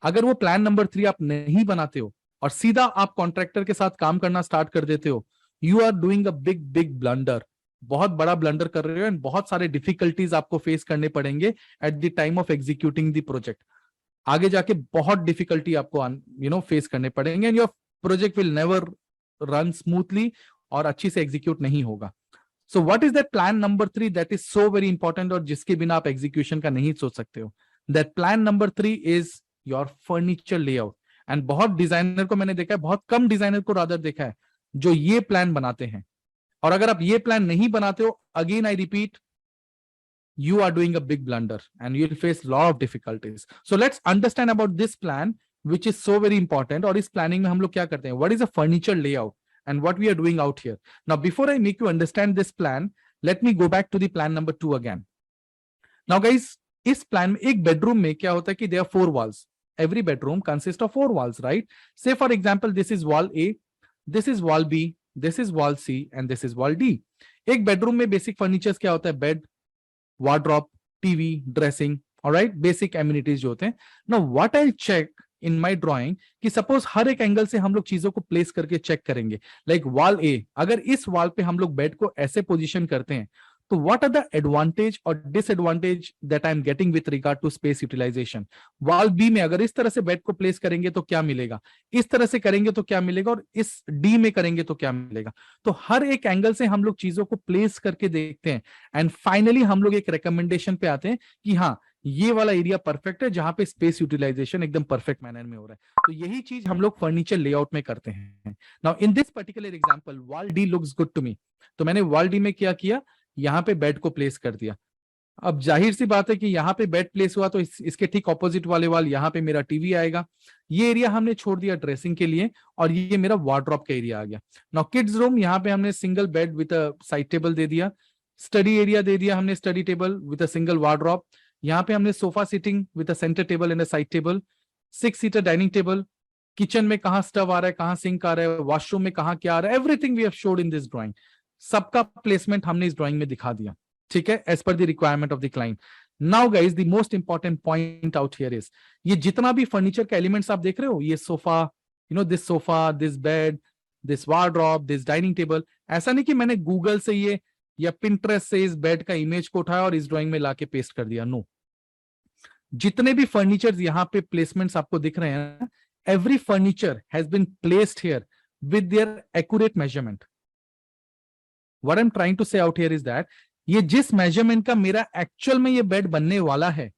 अगर वो प्लान नंबर 3 आप नहीं बनाते हो और सीधा आप कॉन्ट्रैक्टर के साथ काम करना स्टार्ट कर देते हो, you are doing a big big blunder, बहुत बड़ा ब्लंडर कर रहे हो, एंड बहुत सारे डिफिकल्टीज आपको फेस करने पड़ेंगे at the time of executing the project. आगे जाके बहुत डिफिकल्टी आपको फेस करने पड़ेंगे, and your project will never run smoothly और अच्छी से एग्जीक्यूट नहीं होगा। सो what is that plan number 3 that is so very important, और जिसके बिना आप एग्जीक्यूशन का नहीं सोच सकते हो। That plan number 3 is your furniture layout. And बहुत डिजाइनर को मैंने देखा है, बहुत कम डिजाइनर को रादर देखा है जो ये प्लान बनाते हैं। और अगर आप ये प्लान नहीं बनाते हो, again I repeat, you are doing a big blunder and you'll face a lot of difficulties. So let's understand about this plan, which is so very important. और इस planning में हम लोग क्या करते हैं, what is a furniture layout and what we are doing out here. Now before I make you understand this plan, let me go back to the plan number 2 again. Now guys, इस plan में एक bedroom में क्या होता है कि there are 4 walls. Every bedroom consists of 4 walls, right? Say for example, this is wall A, this is wall B, this is wall C, and this is wall D. एक bedroom में basic furnitures क्या होता है, bed, wardrobe, TV, dressing, all right, basic amenities जो होते हैं। Now what I'll check in my drawing कि suppose हर एक एंगल से हम लोग चीजों को प्लेस करके चेक करेंगे। लाइक वॉल A, अगर इस वॉल पे हम लोग बेड को ऐसे पोजीशन करते हैं, तो what are the advantage और disadvantage that I'm getting with regard to space utilization? Wall B में अगर इस तरह से बेड को प्लेस करेंगे तो क्या मिलेगा, इस तरह से करेंगे तो क्या मिलेगा, और इस D में करेंगे तो क्या मिलेगा। तो हर एक एंगल से हम लोग चीजों को प्लेस करके देखते हैं, एंड फाइनली हम लोग एक रिकमेंडेशन पे आते हैं कि हाँ, ये वाला एरिया परफेक्ट है, जहां पे स्पेस यूटिलाइजेशन एकदम परफेक्ट मैनर में हो रहा है। तो यही चीज हम लोग फर्नीचर लेआउट में करते हैं। Now in this particular example, wall D looks good to me, तो मैंने वॉल डी में क्या किया, यहाँ पे बेड को प्लेस कर दिया। अब जाहिर सी बात है कि यहाँ पे बेड प्लेस हुआ तो इसके ठीक ऑपोजिट वाले वाल यहाँ पे मेरा टीवी आएगा। ये एरिया हमने छोड़ दिया ड्रेसिंग के लिए, और ये मेरा वार्डरोब का एरिया आ गया। नाउ किड्स रूम, यहाँ पे हमने single bed with a side table दे दिया। स्टडी एरिया दे दिया हमने study table with a single wardrobe. यहाँ पे हमने sofa sitting with a centre table and a side table. 6 seater dining table. Kitchen में कहाँ स्टव आ रहा है, कहाँ सिंक आ रहा है, वॉशरूम में कहाँ क्या आ रहा है, everything we have showed in this drawing. सबका प्लेसमेंट हमने इस ड्राइंग में दिखा दिया, ठीक है, as per the requirement of the client. Now guys, the most important point out here is, ये जितना भी फर्नीचर का एलिमेंट्स आप देख रहे हो, ये sofa, this sofa, this bed, this wardrobe, this dining table, ऐसा नहीं कि मैंने गूगल से ये या पिंटरेस्ट से इस बेड का इमेज को उठाया और इस ड्राइंग में लाके पेस्ट कर दिया। नो, जितने भी फर्नीचर यहाँ पे प्लेसमेंट्स आपको दिख रहे हैं, every furniture has been placed here with their accurate measurement. What I'm trying to say out here is that ये जिस मेजरमेंट का मेरा एक्चुअल में ये बेड बनने वाला है,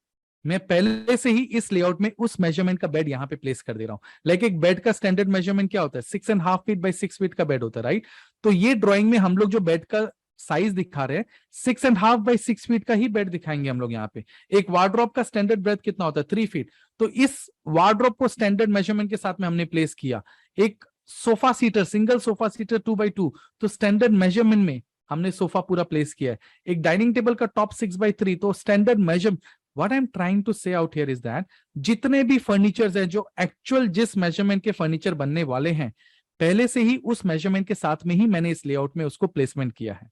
मैं पहले से ही इस लेआउट में उस मेजरमेंट का बेड यहाँ पे प्लेस कर दे रहा हूं। लाइक एक बेड का स्टैंडर्ड मेजरमेंट क्या होता है, 6.5 फीट बाई 6 फीट का बेड होता है, राइट। तो ये ड्राइंग में हम लोग जो बेड का साइज दिखा रहे हैं, 6.5 बाई 6 फीट का ही बेड दिखाएंगे हम लोग यहाँ पे। एक वार्डरोब का स्टैंडर्ड ब्रेथ कितना होता है, 3 फीट। तो इस वार्डरोब को स्टैंडर्ड मेजरमेंट के साथ में हमने प्लेस किया। एक sofa seater, single sofa seater 2x2, तो स्टैंडर्ड मेजरमेंट में हमने सोफा पूरा प्लेस किया है। एक डाइनिंग टेबल का टॉप 6x3, तो standard measure what I am trying to say out here is that जितने भी फर्नीचर्स हैं जो एक्चुअल जिस मेजरमेंट के फर्नीचर बनने वाले हैं, पहले से ही उस मेजरमेंट के साथ में ही मैंने इस लेआउट में उसको प्लेसमेंट किया है।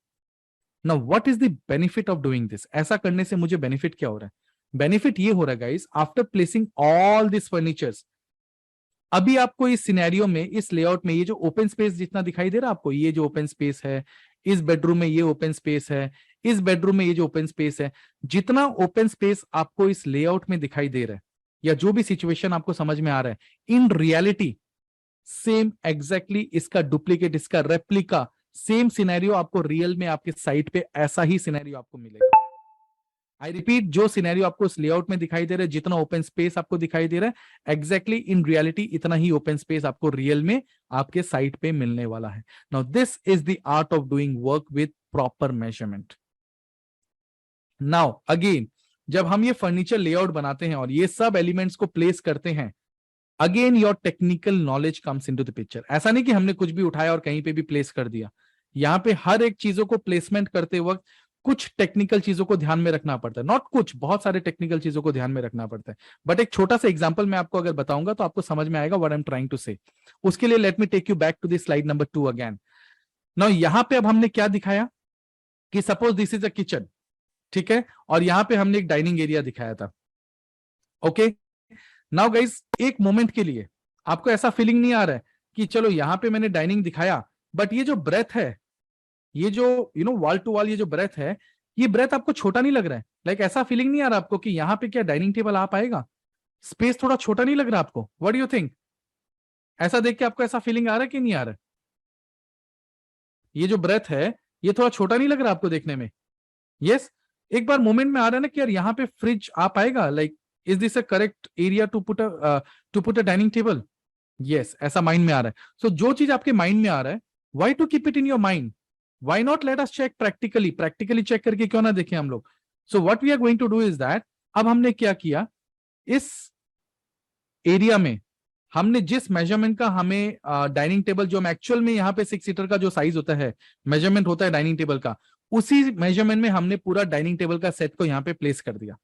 Now what is the benefit of doing this? ऐसा करने से मुझे बेनिफिट क्या हो रहा है? बेनिफिट ये हो रहा है guys, after placing all this furnitures, अभी आपको इस सिनेरियो में, इस लेआउट में, ये जो ओपन स्पेस जितना दिखाई दे रहा है आपको, ये जो ओपन स्पेस है, इस बेडरूम में ये ओपन स्पेस है, इस बेडरूम में ये जो ओपन स्पेस है, जितना ओपन स्पेस आपको इस लेआउट में दिखाई दे रहा है, या जो भी सिचुएशन आपको समझ में आ रहा है, इन रियलिटी सेम एग्जैक्टली इसका डुप्लीकेट, इसका रेप्लिका, सेम सिनेरियो आपको रियल में आपके साइट पे ऐसा ही सिनेरियो आपको मिलेगा। आई रिपीट, जो सिनेरियो आपको इस लेआउट में दिखाई दे रहा है, जितना ओपन स्पेस आपको दिखाई दे रहा है, एग्जैक्टली इन रियलिटी इतना ही ओपन स्पेस आपको रियल में आपके साइट पे मिलने वाला है। Now this is the art of doing work with proper measurement. Now again, जब हम ये फर्नीचर लेआउट बनाते हैं और ये सब एलिमेंट्स को प्लेस करते हैं, again your technical knowledge comes into the picture. ऐसा नहीं कि हमने कुछ भी उठाया और कहीं पे भी प्लेस कर दिया। यहाँ पे हर एक चीजों को प्लेसमेंट करते वक्त कुछ टेक्निकल चीजों को ध्यान में रखना पड़ता है, नॉट कुछ, बहुत सारे टेक्निकल चीजों को ध्यान में रखना पड़ता है। बट एक छोटा सा एग्जांपल मैं आपको अगर बताऊंगा तो आपको समझ में आएगा what I am trying to say. उसके लिए let me take you back to the slide number 2 again. Now यहां पे अब हमने क्या दिखाया कि suppose this is a kitchen, ठीक है, और यहां पे हमने एक डाइनिंग एरिया दिखाया था। ओके, नाउ गाइस, एक मोमेंट के लिए आपको ऐसा फीलिंग नहीं आ रहा है कि चलो यहां पे मैंने डाइनिंग दिखाया, बट ये जो ब्रेथ है, ये जो वॉल टू वॉल ये जो ब्रेथ है, ये ब्रेथ आपको छोटा नहीं लग रहा है? लाइक ऐसा फीलिंग नहीं आ रहा आपको कि यहाँ पे क्या डाइनिंग टेबल आ पाएगा? स्पेस थोड़ा छोटा नहीं लग रहा आपको? What do you think? ऐसा देख के आपको ऐसा फीलिंग आ रहा है कि नहीं आ रहा है? ये जो ब्रेथ है, ये थोड़ा छोटा नहीं लग रहा आपको देखने में? यस, एक बार मोमेंट में आ रहा है ना कि यार यहाँ पे फ्रिज आ पाएगा? Like is this a correct area to put a dining table? Yes, ऐसा माइंड में आ रहा है। सो जो चीज आपके माइंड में आ रहा है, why to keep it in your mind? Why not let us check practically check करके क्यों ना देखें हम लोग? So what we are going to do is that, अब हमने क्या किया, इस एरिया में हमने जिस मेजरमेंट का हमें डाइनिंग टेबल, जो एक्चुअल में यहाँ पे 6 सीटर का जो साइज होता है, मेजरमेंट होता है डाइनिंग टेबल का, उसी मेजरमेंट में हमने पूरा डाइनिंग टेबल का सेट को यहाँ पे प्लेस कर दिया।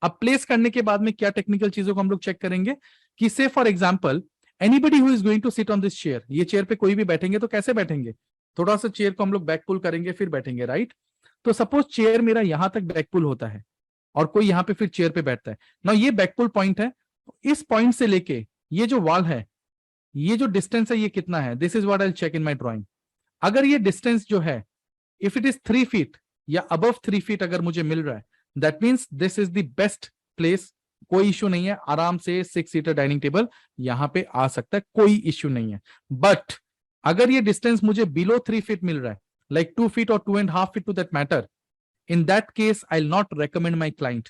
अब प्लेस करने के बाद में क्या टेक्निकल चीजों को हम लोग चेक करेंगे कि say for example anybody who is going to sit on this chair, ये चेयर पे कोई भी बैठेंगे तो कैसे बैठेंगे? थोड़ा सा चेयर को हम लोग बैक पुल करेंगे फिर बैठेंगे, राइट? तो सपोज चेयर मेरा यहां तक बैक पुल होता है और कोई यहां पे फिर चेयर पे बैठता है ना, ये बैक पुल पॉइंट है। इस पॉइंट से लेके ये जो वॉल है, ये जो डिस्टेंस है, ये कितना है? This is what I will check in my drawing. अगर ये डिस्टेंस जो है, इफ इट इज 3 फीट या अबव 3 फीट अगर मुझे मिल रहा है, that means this is the best place. कोई इश्यू नहीं है, आराम से 6 सीटर डाइनिंग टेबल यहां पे आ सकता है, कोई इश्यू नहीं है। बट अगर ये डिस्टेंस मुझे बिलो 3 फीट मिल रहा है, लाइक 2 फीट और 2.5 feet to that matter, in that case I will not recommend my client.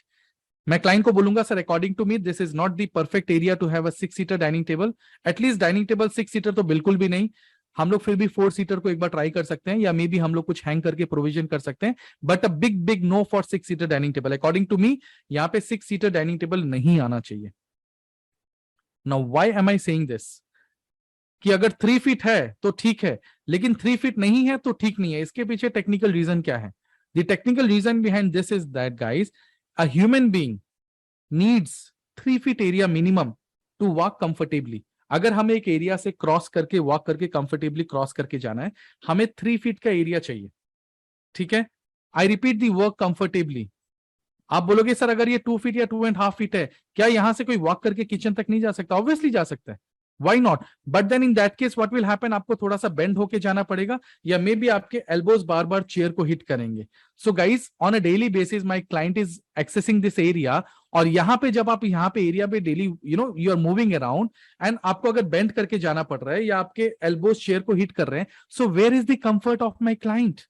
मैं क्लाइंट को बोलूंगा sir according to me this is not the perfect area to have a 6 seater dining table. At least dining table 6 seater तो बिल्कुल भी नहीं, हम लोग फिर भी 4 सीटर को एक बार ट्राई कर सकते हैं, या मे बी हम लोग कुछ हैंग करके प्रोविजन कर सकते हैं, but a big no for 6 seater dining table. According to me यहाँ पे 6 सीटर डाइनिंग टेबल नहीं आना चाहिए। Now why am I saying this, कि अगर 3 फीट है तो ठीक है, लेकिन 3 फीट नहीं है तो ठीक नहीं है। इसके पीछे टेक्निकल रीजन क्या है? The technical reason behind this is that guys, a human being needs 3 feet area minimum to walk comfortably. अगर हमें एक एरिया से क्रॉस करके वॉक करके कंफर्टेबली क्रॉस करके जाना है, हमें 3 फीट का एरिया चाहिए, ठीक है? I repeat, the work comfortably. आप बोलोगे सर अगर ये 2 फीट या 2.5 फीट है, क्या यहां से कोई वॉक करके किचन तक नहीं जा सकता? ऑब्वियसली जा सकता है, why not? But then in that case what will happen, आपको थोड़ा सा बेंड होके जाना पड़ेगा, या मे बी आपके एल्बोज बार बार चेयर को हिट करेंगे। So guys, on a daily basis my client is accessing this area, और यहाँ पे जब आप यहाँ पे एरिया पे daily you are moving around, and आपको अगर बेंड करके जाना पड़ रहा है या आपके एल्बोज चेयर को हिट कर रहे हैं, so where is the comfort of my client?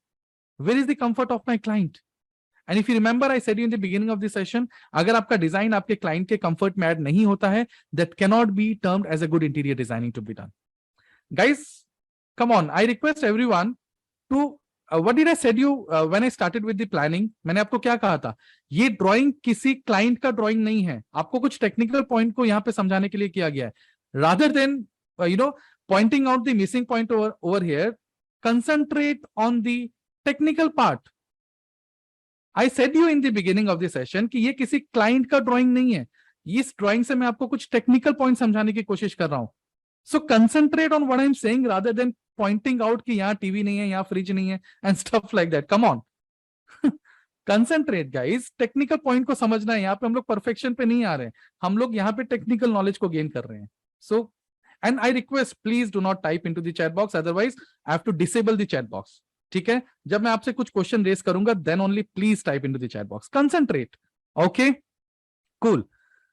Where is the comfort of my client? And if you remember I said you in the beginning of the session, अगर आपका design आपके client के comfort में add नहीं होता है, that can not be termed as a good interior designing to be done. Guys come on, I request everyone to what did I said you when I started with the planning? मैंने आपको क्या कहा था? ये drawing किसी client का drawing नहीं है, आपको कुछ टेक्निकल पॉइंट को यहां पे समझाने के लिए किया गया है, rather than pointing out the missing point over here. Concentrate on the technical part. I said you in the beginning of the session कि ये किसी क्लाइंट का ड्राइंग नहीं है, इस ड्राइंग से मैं आपको कुछ टेक्निकल पॉइंट समझाने की कोशिश कर रहा हूं. So concentrate on what I am saying rather than pointing out कि यहाँ टीवी नहीं है, यहाँ फ्रिज नहीं है and stuff like that. Come on, concentrate guys, technical point को समझना है. यहाँ पे हम लोग परफेक्शन पे नहीं आ रहे हैं, हम लोग यहाँ पे टेक्निकल नॉलेज को गेन कर रहे हैं. So and I request please do not type into the chat box, otherwise I have to disable the chat box. ठीक है, जब मैं आपसे कुछ क्वेश्चन रेस करूंगा then only please type into the chat box. Concentrate. Okay, cool.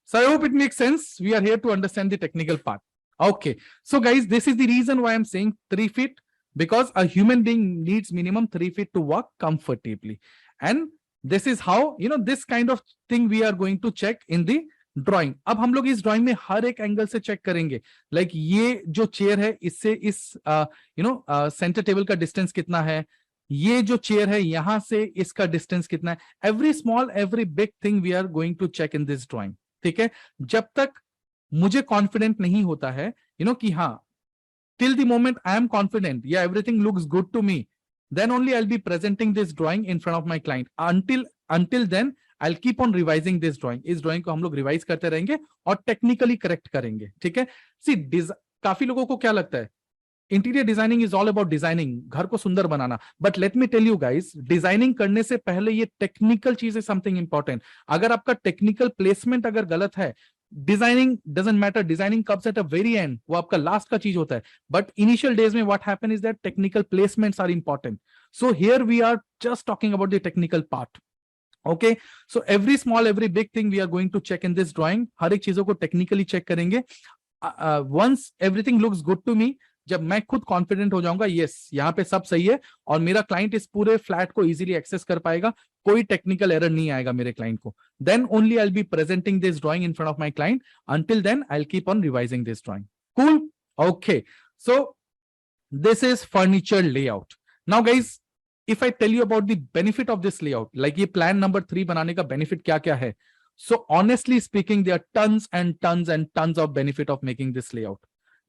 So I hope it makes sense. We are here to understand the technical part. Okay, so guys, this is the reason why I'm saying 3 feet, because a human being needs minimum 3 feet to walk comfortably. And this is how, this kind of thing we are going to check in the drawing. अब हम लोग इस drawing में हर एक angle से check करेंगे. Like ये जो चेयर है, इससे इस सेंटर टेबल का डिस्टेंस कितना है, ये जो चेयर है यहां से इसका डिस्टेंस कितना है. Every small every big thing we are going to check in this drawing. ठीक है, जब तक मुझे कॉन्फिडेंट नहीं होता है कि हाँ, till the moment I am confident, yeah, everything looks good to me, then only I'll be presenting this drawing in front of my client. Until then I'll keep on revising this drawing. इस drawing को हम लोग revise करते रहेंगे और technically correct करेंगे. ठीक है, सी काफी लोगों को क्या लगता है, interior designing is all about designing, घर को सुंदर बनाना. But let me tell you guys, designing करने से पहले ये टेक्निकल चीज है समथिंग इंपॉर्टेंट. अगर आपका टेक्निकल प्लेसमेंट अगर गलत है, designing doesn't matter, designing comes at a very end, वो आपका लास्ट का चीज होता है. बट इनिशियल डेज में what happen is that technical placements are important. So here we are just talking about the technical part. Okay, so every small every big thing we are going to check in this drawing. हर एक चीजों को technically check करेंगे. Once everything looks good to मी, जब मैं खुद confident हो जाऊंगा, यस यहाँ पे सब सही है और मेरा क्लाइंट इस पूरे फ्लैट को इजीली एक्सेस कर पाएगा, कोई टेक्निकल एरर नहीं आएगा मेरे क्लाइंट को, then only I will be presenting this drawing in front of my client. Until then I will keep on revising this drawing. Cool. Okay, so this is furniture layout. Now guys, if I tell you about the benefit of this layout, like ये plan number 3 बनाने का benefit क्या क्या है. So honestly speaking, there are tons and tons and tons of benefit of making this layout.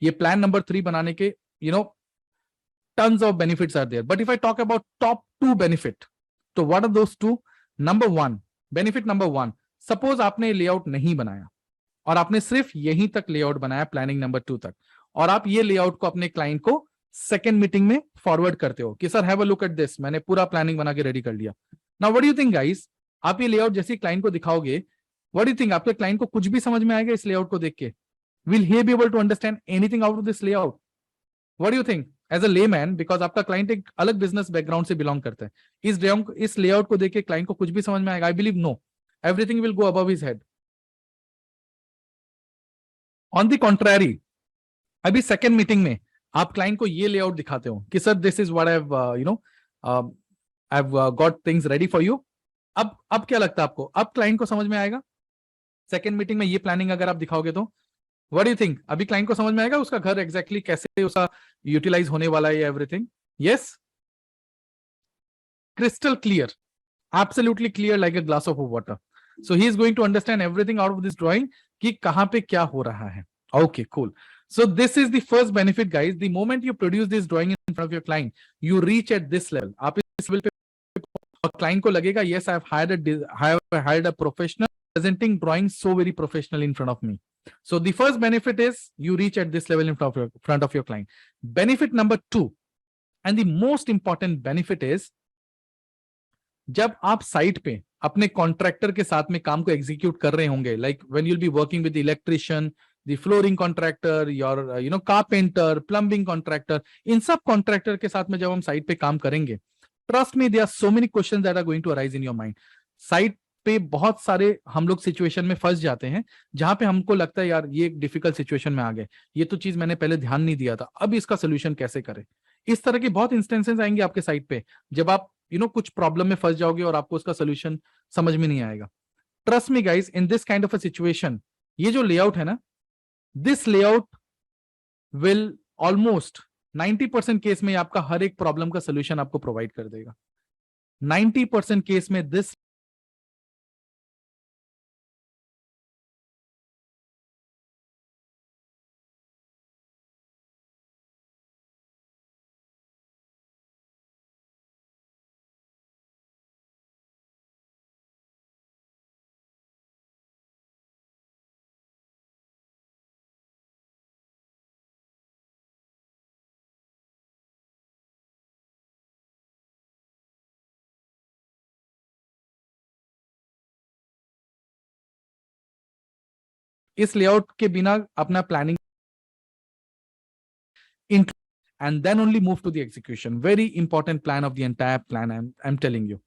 ये plan number 3 बनाने के tons of benefits are there. But if I talk about top 2 benefit, तो what are those 2? Number 1, benefit number 1, suppose आपने layout नहीं बनाया और आपने सिर्फ यहीं तक लेआउट बनाया प्लानिंग नंबर 2 तक, और आप ये लेआउट को अपने क्लाइंट को सेकेंड मीटिंग में फॉरवर्ड करते हो कि sir have a look at this, मैंने पूरा प्लानिंग बना के रेडी कर लिया. Now what do you think guys, आप ये लेआउट जैसे क्लाइंट को दिखाओगे, व्हाट डू यू थिंक, आपके क्लाइंट को कुछ भी समझ में आएगा इस लेआउट को देख के? Will he be able to understand anything out of this layout? What do you think as a layman, because आपका क्लाइंट एक अलग बिजनेस बैकग्राउंड से बिलोंग करता है, इस लेआउट को देख के क्लाइंट को कुछ भी समझ में आएगा? I believe no, everything will go above his head. On the contrary, अभी सेकेंड मीटिंग में आप क्लाइंट को ये लेआउट दिखाते हो कि sir this is what I have got things ready for you. अब क्या लगता है आपको, अब क्लाइंट को समझ में आएगा? सेकेंड मीटिंग में ये प्लानिंग अगर आप दिखाओगे तो व्हाट डू यू थिंक, अभी क्लाइंट को समझ में आएगा उसका घर एग्जैक्टली कैसे उसका यूटिलाइज होने वाला है, everything? Yes, crystal clear, absolutely clear like a glass of water. So he is going to understand everything out of this drawing कि कहां पे क्या हो रहा है. Okay, cool. So this is the first benefit guys. The moment you produce this drawing in front of your client, you reach at this level. आप इस level पे client को लगेगा yes, I have hired a professional presenting drawing so very professional in front of me. So the first benefit is you reach at this level in front of your client. Benefit number 2 and the most important benefit is, जब आप site पे अपने contractor के साथ में काम को execute कर रहे होंगे, like when you will be working with the electrician, the flooring contractor, your carpenter, plumbing contractor, इन सब कॉन्ट्रैक्टर के साथ में जब हम साइट पे काम करेंगे, trust me there are so many questions that are going to arise in your mind. Site पे बहुत सारे हम लोग सिचुएशन में फंस जाते हैं जहां पे हमको लगता है यार ये एक डिफिकल्ट सिचुएशन में आ गए, ये तो चीज मैंने पहले ध्यान नहीं दिया था, अब इसका सोल्यूशन कैसे करें. इस तरह के बहुत इंस्टेंसेस आएंगे आपके साइट पे जब आप कुछ प्रॉब्लम में फंस जाओगे और आपको उसका सोल्यूशन समझ में नहीं आएगा. Trust me guys, in this kind of a situation, ये जो लेआउट है ना, this layout will almost 90% case में आपका हर एक प्रॉब्लम का सोल्यूशन आपको प्रोवाइड कर देगा. 90% केस में दिस इस लेआउट के बिना अपना planning and then only move to the execution. Very important plan of the entire plan, I'm telling you.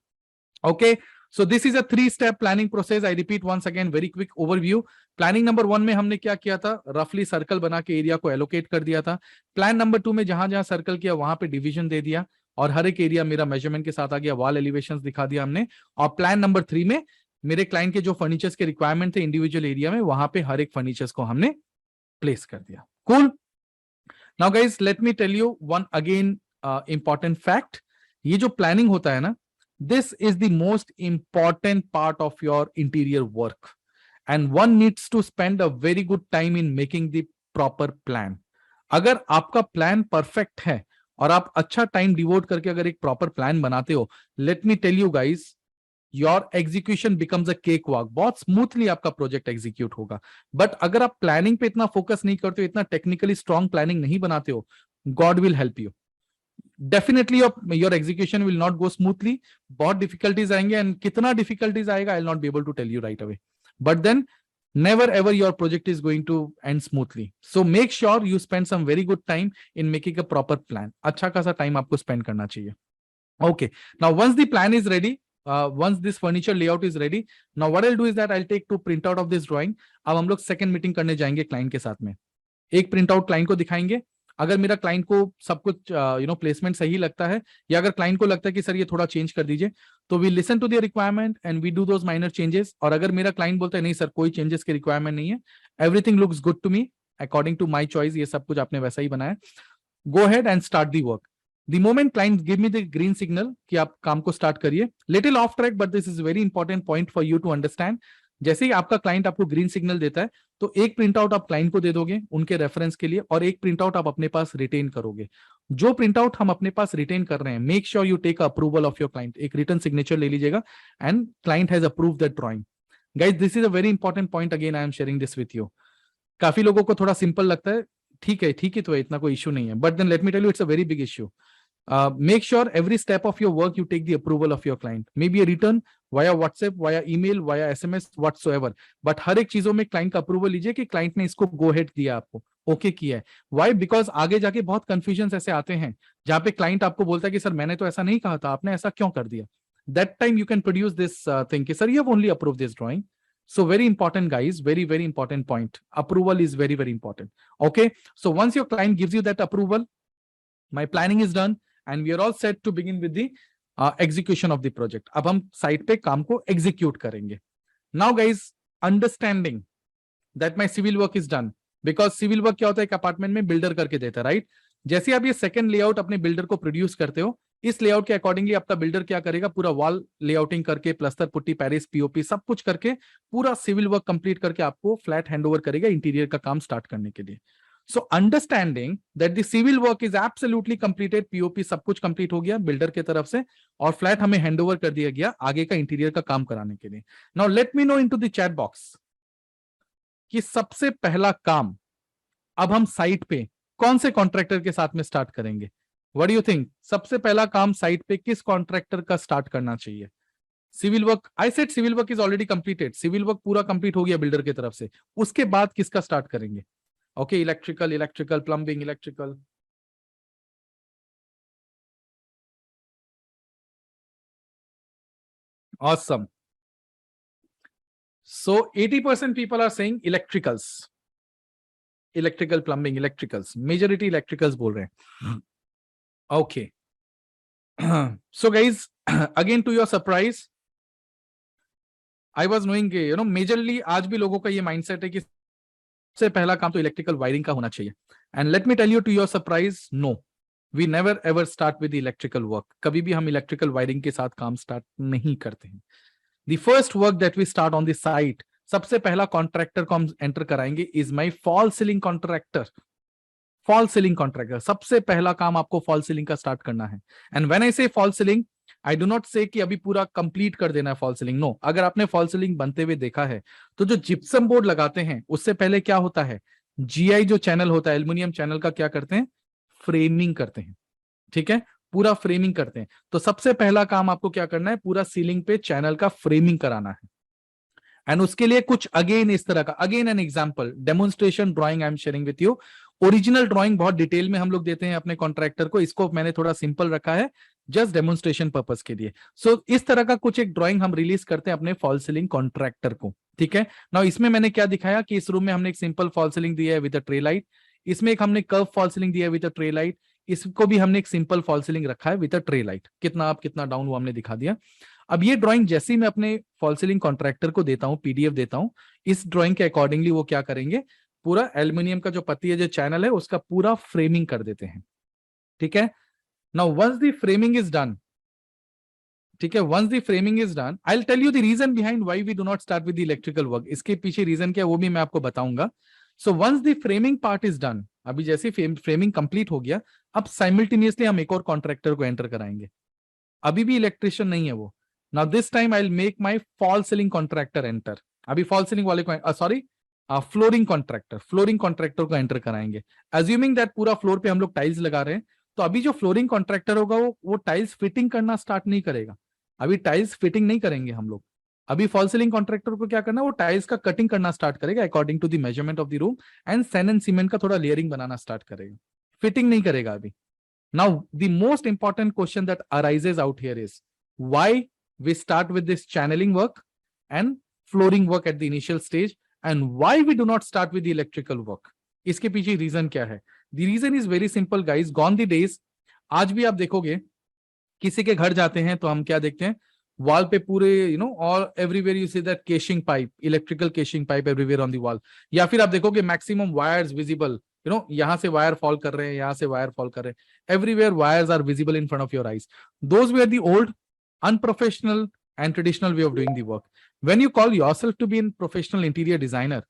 Okay, so this is a 3-step planning process. I repeat once again, very quick overview. Planning number 1 में हमने क्या किया था, रफली circle बना के area को allocate कर दिया था. प्लान नंबर 2 में जहां जहां सर्कल किया वहां पे डिवीजन दे दिया और हर एक एरिया मेरा मेजरमेंट के साथ आ गया, वॉल एलिवेशंस दिखा दिया हमने. और प्लान नंबर 3 में मेरे क्लाइंट के जो फर्नीचर्स के रिक्वायरमेंट थे इंडिविजुअल एरिया में, वहां पे हर एक फर्नीचर्स को हमने प्लेस कर दिया. Cool. Now guys, let me tell you one again important fact. ये जो प्लानिंग होता है ना, this is the most important part of your interior work and one needs to spend a very good time in making the proper plan. अगर आपका plan perfect है और आप अच्छा टाइम डिवोट करके अगर एक प्रॉपर प्लान बनाते हो, let me tell you guys, your execution becomes a cake walk. बहुत स्मूथली आपका प्रोजेक्ट एग्जीक्यूट होगा. बट अगर आप प्लानिंग पे इतना फोकस नहीं करते हो, इतना टेक्निकली स्ट्रॉन्ग प्लानिंग नहीं बनाते हो, God will help you. Definitely your execution will not go smoothly. बहुत डिफिकल्टीज आएंगे एंड कितना डिफिकल्टीज आएगा I will not be able to tell you right away. But then never ever your project is going to end smoothly. So make sure you spend some very good time in making a proper plan. अच्छा खासा time आपको spend करना चाहिए. Okay, now once the plan is ready, once this furniture layout is ready, now what I'll do is that I'll take 2 printout of this drawing. अब हम लोग second meeting करने जाएंगे क्लाइंट के साथ में. एक प्रिंट आउट क्लाइंट को दिखाएंगे. अगर मेरा क्लाइंट को सब कुछ प्लेसमेंट सही लगता है, या अगर क्लाइंट को लगता है कि सर ये थोड़ा चेंज कर दीजिए, तो we listen to the requirement and we do those minor changes. और अगर मेरा क्लाइंट बोलता है नहीं सर कोई चेंजेस की रिक्वायरमेंट नहीं है, everything looks good to me according to my choice, ये सब कुछ आपने वैसा ही बनाया, go ahead and start the work. The moment client give me the green signal कि आप काम को स्टार्ट करिए, little off track but this is very important point for you to understand. जैसे ही आपका क्लाइंट आपको ग्रीन सिग्नल देता है, तो एक प्रिंट आउट आप क्लाइंट को दे दोगे उनके रेफरेंस के लिए, और एक प्रिंट आउट आप अपने पास रिटेन करोगे. जो प्रिंट आउट हम अपने पास रिटेन कर रहे हैं, make sure you take approval of your client. एक रिटर्न सिग्नेचर ले लीजिएगा and client has approved that drawing. Guys, this is a very important point. Again I am sharing this with you. काफी लोगों को थोड़ा सिंपल लगता है, ठीक है तो इतना कोई इशू नहीं है, but then let me tell you it's a very big issue. Make sure every step of your work you take the approval of your client. Maybe a return via WhatsApp, via email, via SMS, whatsoever. But हर एक चीजों में client का approval लीजिए कि client ने इसको गो head दिया, आपको ओके किया है. Why? Because आगे जाके बहुत कंफ्यूजन ऐसे आते हैं जहां पे क्लाइंट आपको बोलता है कि सर मैंने तो ऐसा नहीं कहा था, आपने ऐसा क्यों कर दिया. That time you can produce this thing कि sir you have only approved this drawing. So very important guys, very very important point. Approval is very very important. Okay, so once your client gives you that approval, my planning is done and we are all set to begin with the execution of the project. अब हम site पे काम को execute करेंगे. Now guys, understanding that my civil work is done, because civil work क्या होता है, एक अपार्टमेंट में बिल्डर करके देता है, राइट. जैसे आप ये सेकंड लेआउट अपने बिल्डर को प्रोड्यूस करते हो, इस लेआउट के अकॉर्डिंगली आपका बिल्डर क्या करेगा, पूरा वॉल लेआउटिंग करके, प्लस्तर पुट्टी, पैरिस, पीओपी सब कुछ करके, पूरा सिविल वर्क कंप्लीट करके आपको फ्लैट हैंडओवर करेगा इंटीरियर का काम स्टार्ट करने के लिए. So understanding that the civil work is absolutely completed, POP सब कुछ कंप्लीट हो गया बिल्डर के तरफ से, और फ्लैट हमें हैंडओवर कर दिया गया आगे का इंटीरियर का काम कराने के लिए. Now let me know into the chat box कि सबसे पहला काम अब हम साइट पे कौन से कॉन्ट्रैक्टर के साथ में स्टार्ट करेंगे. What do you think? सबसे पहला काम साइट पे किस कॉन्ट्रैक्टर का स्टार्ट करना चाहिए. Civil work, I said civil work is already completed, civil work पूरा कंप्लीट हो गया बिल्डर की तरफ से, उसके बाद किसका स्टार्ट करेंगे. Okay, electrical, plumbing, electrical. Awesome. So 80% people are saying electricals. Electrical, plumbing, electricals. Majority electricals बोल रहे हैं. Okay. So guys, again to your surprise, I was knowing majorly आज भी लोगों का ये mindset है कि सबसे पहला काम तो इलेक्ट्रिकल वायरिंग का होना चाहिए. And let me tell you to your surprise, no, we never ever start with electrical work. कभी भी हम इलेक्ट्रिकल वायरिंग के साथ काम स्टार्ट नहीं करते हैं. The first work that we start on the site, सबसे पहला कॉन्ट्रैक्टर को हम एंटर कराएंगे is my fall ceiling contractor. Fall ceiling contractor, सबसे पहला काम आपको फॉल सीलिंग का स्टार्ट करना है. एंड व्हेन आई से fall ceiling, I do not से कि अभी पूरा कंप्लीट कर देना है फॉल सीलिंग. नो, अगर आपने फॉल सीलिंग बनते हुए देखा है तो जो जिप्सम बोर्ड लगाते हैं उससे पहले क्या होता है, जीआई जो चैनल होता है, एल्युमिनियम चैनल का क्या करते हैं, फ्रेमिंग करते हैं. ठीक है, पूरा फ्रेमिंग करते हैं. तो सबसे पहला काम आपको क्या करना है, पूरा सीलिंग पे चैनल का फ्रेमिंग कराना है. एंड उसके लिए कुछ अगेन इस तरह का, again an example demonstration drawing I am sharing with you. Original drawing बहुत डिटेल में हम लोग देते हैं अपने कॉन्ट्रैक्टर को, इसको मैंने थोड़ा सिंपल रखा है जस्ट डेमोन्स्ट्रेशन पर्पस के लिए। सो इस तरह का कुछ एक ड्राइंग हम रिलीज करते हैं अपने फॉल सीलिंग कॉन्ट्रैक्टर को, ठीक है। नाउ इसमें मैंने क्या दिखाया कि इस रूम में हमने एक सिंपल फॉल सीलिंग दी है विद अ ट्रे लाइट, इसमें एक हमने कर्व फॉल सीलिंग दिया है विद अ ट्रे लाइट, इसको भी हमने एक सिंपल फॉल सीलिंग रखा है विद अ ट्रे लाइट। कितना अप कितना डाउन वो हमने दिखा दिया। अब ये ड्राइंग जैसे ही मैं अपने फॉल सीलिंग कॉन्ट्रैक्टर को देता हूं, पीडीएफ देता हूं, इस ड्राइंग के अकॉर्डिंगली वो क्या करेंगे, पूरा एल्यूमिनियम का जो पत्ती है, जो चैनल है, उसका पूरा फ्रेमिंग कर देते हैं, ठीक है। Now once the framing is done, ठीक है, once the framing is done, I will tell you the reason behind why we do not start with the electrical work. इसके पीछे रीजन क्या है वो भी मैं आपको बताऊंगा। So once the framing part is done, अभी जैसे फ्रेमिंग कंप्लीट हो गया, अब साइमल्टेनियसली हम एक और कॉन्ट्रैक्टर को एंटर कराएंगे। अभी भी इलेक्ट्रिशियन नहीं है वो। Now this time I will make my fall ceiling contractor enter. अभी फॉल सीलिंग वाले को, सॉरी, फ्लोरिंग कॉन्ट्रैक्टर को एंटर कराएंगे। अज्यूमिंग दैट पूरा फ्लोर पे हम लोग टाइल्स लगा रहे हैं, तो अभी जो फ्लोरिंग कॉन्ट्रैक्टर होगा वो टाइल्स फिटिंग करना स्टार्ट नहीं करेगा। अभी टाइल्स फिटिंग नहीं करेंगे हम लोग। अभी फॉल सीलिंग कॉन्ट्रैक्टर को क्या करना है, वो टाइल्स का कटिंग करना स्टार्ट करेगा according to the measurement of the room, and sand and cement का थोड़ा लेयरिंग बनाना स्टार्ट करेगा, फिटिंग नहीं करेगा अभी। Now, the most important question that arises out here is why we start with this channeling work and flooring work at the initial stage, and why we do not start with the electrical work. इसके पीछे reason क्या है? The reason is very simple, guys. Gone the days. आज भी आप देखोगे किसी के घर जाते हैं तो हम क्या देखते हैं, वॉल पे पूरे all everywhere you see that casing pipe, electrical casing pipe everywhere on the wall. या फिर आप देखोगे मैक्सिमम वायर्स विजिबल, यहां से वायर फॉल कर रहे हैं, यहां से वायर फॉल कर रहे हैं, everywhere wires are visible in front of your eyes. Those were the old unprofessional and traditional way of doing the work. When you call yourself to be an professional interior designer,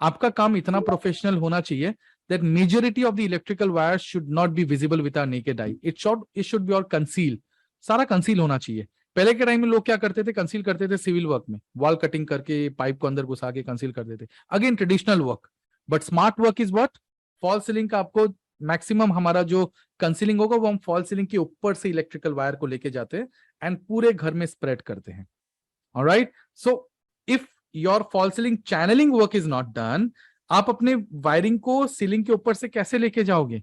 आपका काम इतना professional होना चाहिए that majority of the electrical wires should not be visible with our naked eye. It should be all concealed. सारा conceal होना चाहिए। पहले के टाइम में लोग क्या करते थे, कंसील करते थे सिविल वर्क में, वॉल कटिंग करके पाइप को अंदर घुसा के कंसील कर देते, again traditional work. But smart work is what, fall ceiling का आपको मैक्सिमम हमारा जो कंसीलिंग होगा वो हम फॉल सीलिंग के ऊपर से इलेक्ट्रिकल वायर को लेके जाते हैं एंड पूरे घर में स्प्रेड करते हैं। Alright, so if your fall ceiling channelling work is not done, आप अपने वायरिंग को सीलिंग के ऊपर से कैसे लेके जाओगे?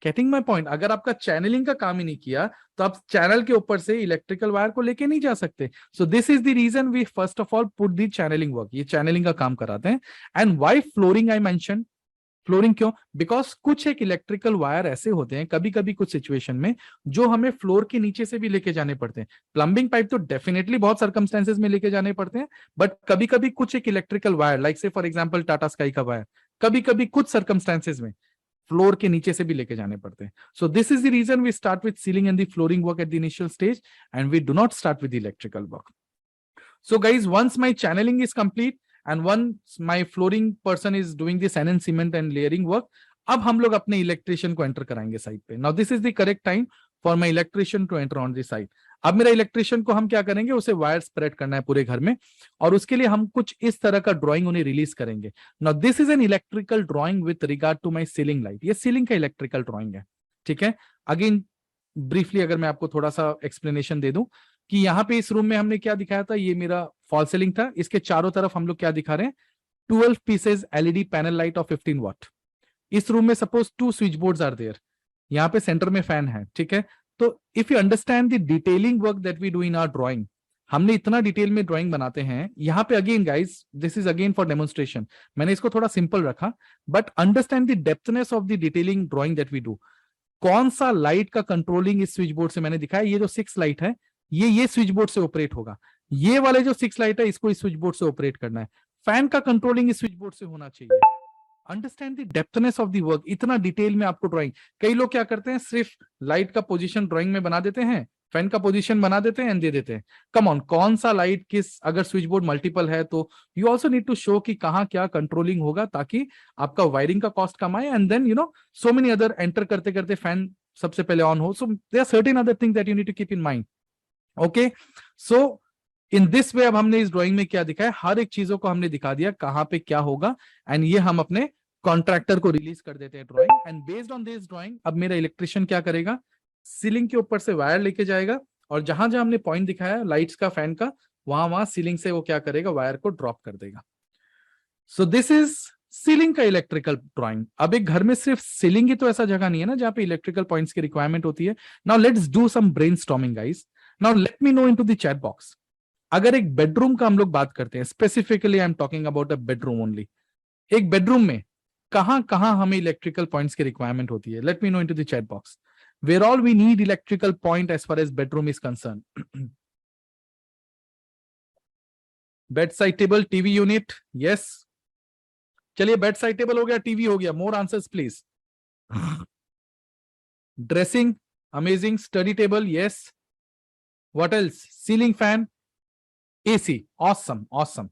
Getting my point? अगर आपका चैनलिंग का काम ही नहीं किया तो आप चैनल के ऊपर से इलेक्ट्रिकल वायर को लेके नहीं जा सकते। So this is the reason we first of all put the channelling work, ये चैनलिंग का काम कराते हैं। And why flooring I mention, flooring क्यों? बिकॉज कुछ एक इलेक्ट्रिकल वायर ऐसे होते हैं कभी कभी कुछ सिचुएशन में जो हमें फ्लोर के नीचे से भी लेके जाने पड़ते हैं। प्लम्बिंग पाइप तो डेफिनेटली बहुत सर्कमस्टेंसेस में लेके जाने पड़ते हैं, बट कभी कभी कुछ एक इलेक्ट्रिकल वायर, लाइक से फॉर एग्जांपल टाटा स्काई का वायर, कभी कभी कुछ सर्कमस्टेंसेस में फ्लोर के नीचे से भी लेके जाने पड़ते हैं। So this is the reason we start with ceiling and the flooring work at the initial stage, and we do not start with the electrical work. So guys, once my channelling is complete and once my flooring person is doing the sand and cement and layering work, अब हम लोग अपने electrician को enter कराएंगे site पे। Now this is the correct time for my electrician to enter on the site. अब मेरा electrician को हम क्या करेंगे, उसे वायर स्प्रेड करना है पूरे घर में, और उसके लिए हम कुछ इस तरह का ड्राइंग उन्हें रिलीज करेंगे। Now this is an electrical drawing with regard to my ceiling light. ये सीलिंग का इलेक्ट्रिकल ड्राइंग है, ठीक है। अगेन ब्रीफली अगर मैं आपको थोड़ा सा एक्सप्लेनेशन दे दूं कि यहाँ पे इस रूम में हमने क्या दिखाया था, ये मेरा फॉल सीलिंग था, इसके चारों तरफ हम लोग क्या दिखा रहे हैं, 12 pieces LED panel light of 15 watt. इस रूम में suppose 2 switch boards are there, यहाँ पे सेंटर में फैन है, ठीक है। तो if you understand the detailing work that we do in our drawing, हमने इतना डिटेल में ड्राइंग बनाते हैं। यहाँ पे again guys, this is again for demonstration, मैंने इसको थोड़ा सिंपल रखा, but understand the depthness of the detailing drawing that we do. कौन सा लाइट का कंट्रोलिंग इस स्विच बोर्ड से मैंने दिखाया, ये जो 6 लाइट है ये स्विच बोर्ड से ऑपरेट होगा, ये वाले जो 6 लाइट है इसको इस स्विच बोर्ड से ऑपरेट करना है, फैन का कंट्रोलिंग इस स्विच बोर्ड से होना चाहिए। Understand the depthness of the work, इतना डिटेल में आपको ड्राइंग। कई लोग क्या करते हैं, सिर्फ लाइट का पोजीशन ड्राइंग में बना देते हैं, फैन का पोजीशन बना देते हैं एंड दे देते हैं। कम ऑन, कौन सा लाइट किस, अगर स्विच बोर्ड मल्टीपल है तो you also need to show कि कहाँ क्या कंट्रोलिंग होगा, ताकि आपका वायरिंग का कॉस्ट कम आए, and then so many other, enter करते करते फैन सबसे पहले ऑन हो। So there are certain other things that you need to keep in mind. Okay, so in this way अब हमने इस ड्राइंग में क्या दिखाया, हर एक चीजों को हमने दिखा दिया कहां पे क्या होगा, एंड ये हम अपने कॉन्ट्रैक्टर को रिलीज कर देते हैं drawing. And based on this drawing अब मेरा इलेक्ट्रिशियन क्या करेगा, सीलिंग के ऊपर से वायर लेके जाएगा, और जहां जहां हमने पॉइंट दिखाया लाइट्स का, फैन का, वहां सीलिंग से वो क्या करेगा, वायर को ड्रॉप कर देगा। सो दिस इज सीलिंग का इलेक्ट्रिकल ड्राइंग। अब एक घर में सिर्फ सीलिंग ही तो ऐसा जगह नहीं है ना जहां पे इलेक्ट्रिकल पॉइंट्स की रिक्वायरमेंट होती है। Now let's do some brainstorming guys. Now let me know into the chat box. अगर एक बेडरूम का हम लोग बात करते हैं, specifically I am talking about a bedroom only, एक बेडरूम में कहां कहां हमें इलेक्ट्रिकल पॉइंट्स की रिक्वायरमेंट होती है? Let me know into the chat box where all we need electrical point as far as bedroom is concern. Bed side table, TV unit, yes. चलिए bed side table हो गया, TV हो गया, more answers please. Dressing, amazing, study table, yes. What else? Ceiling fan, AC, awesome awesome.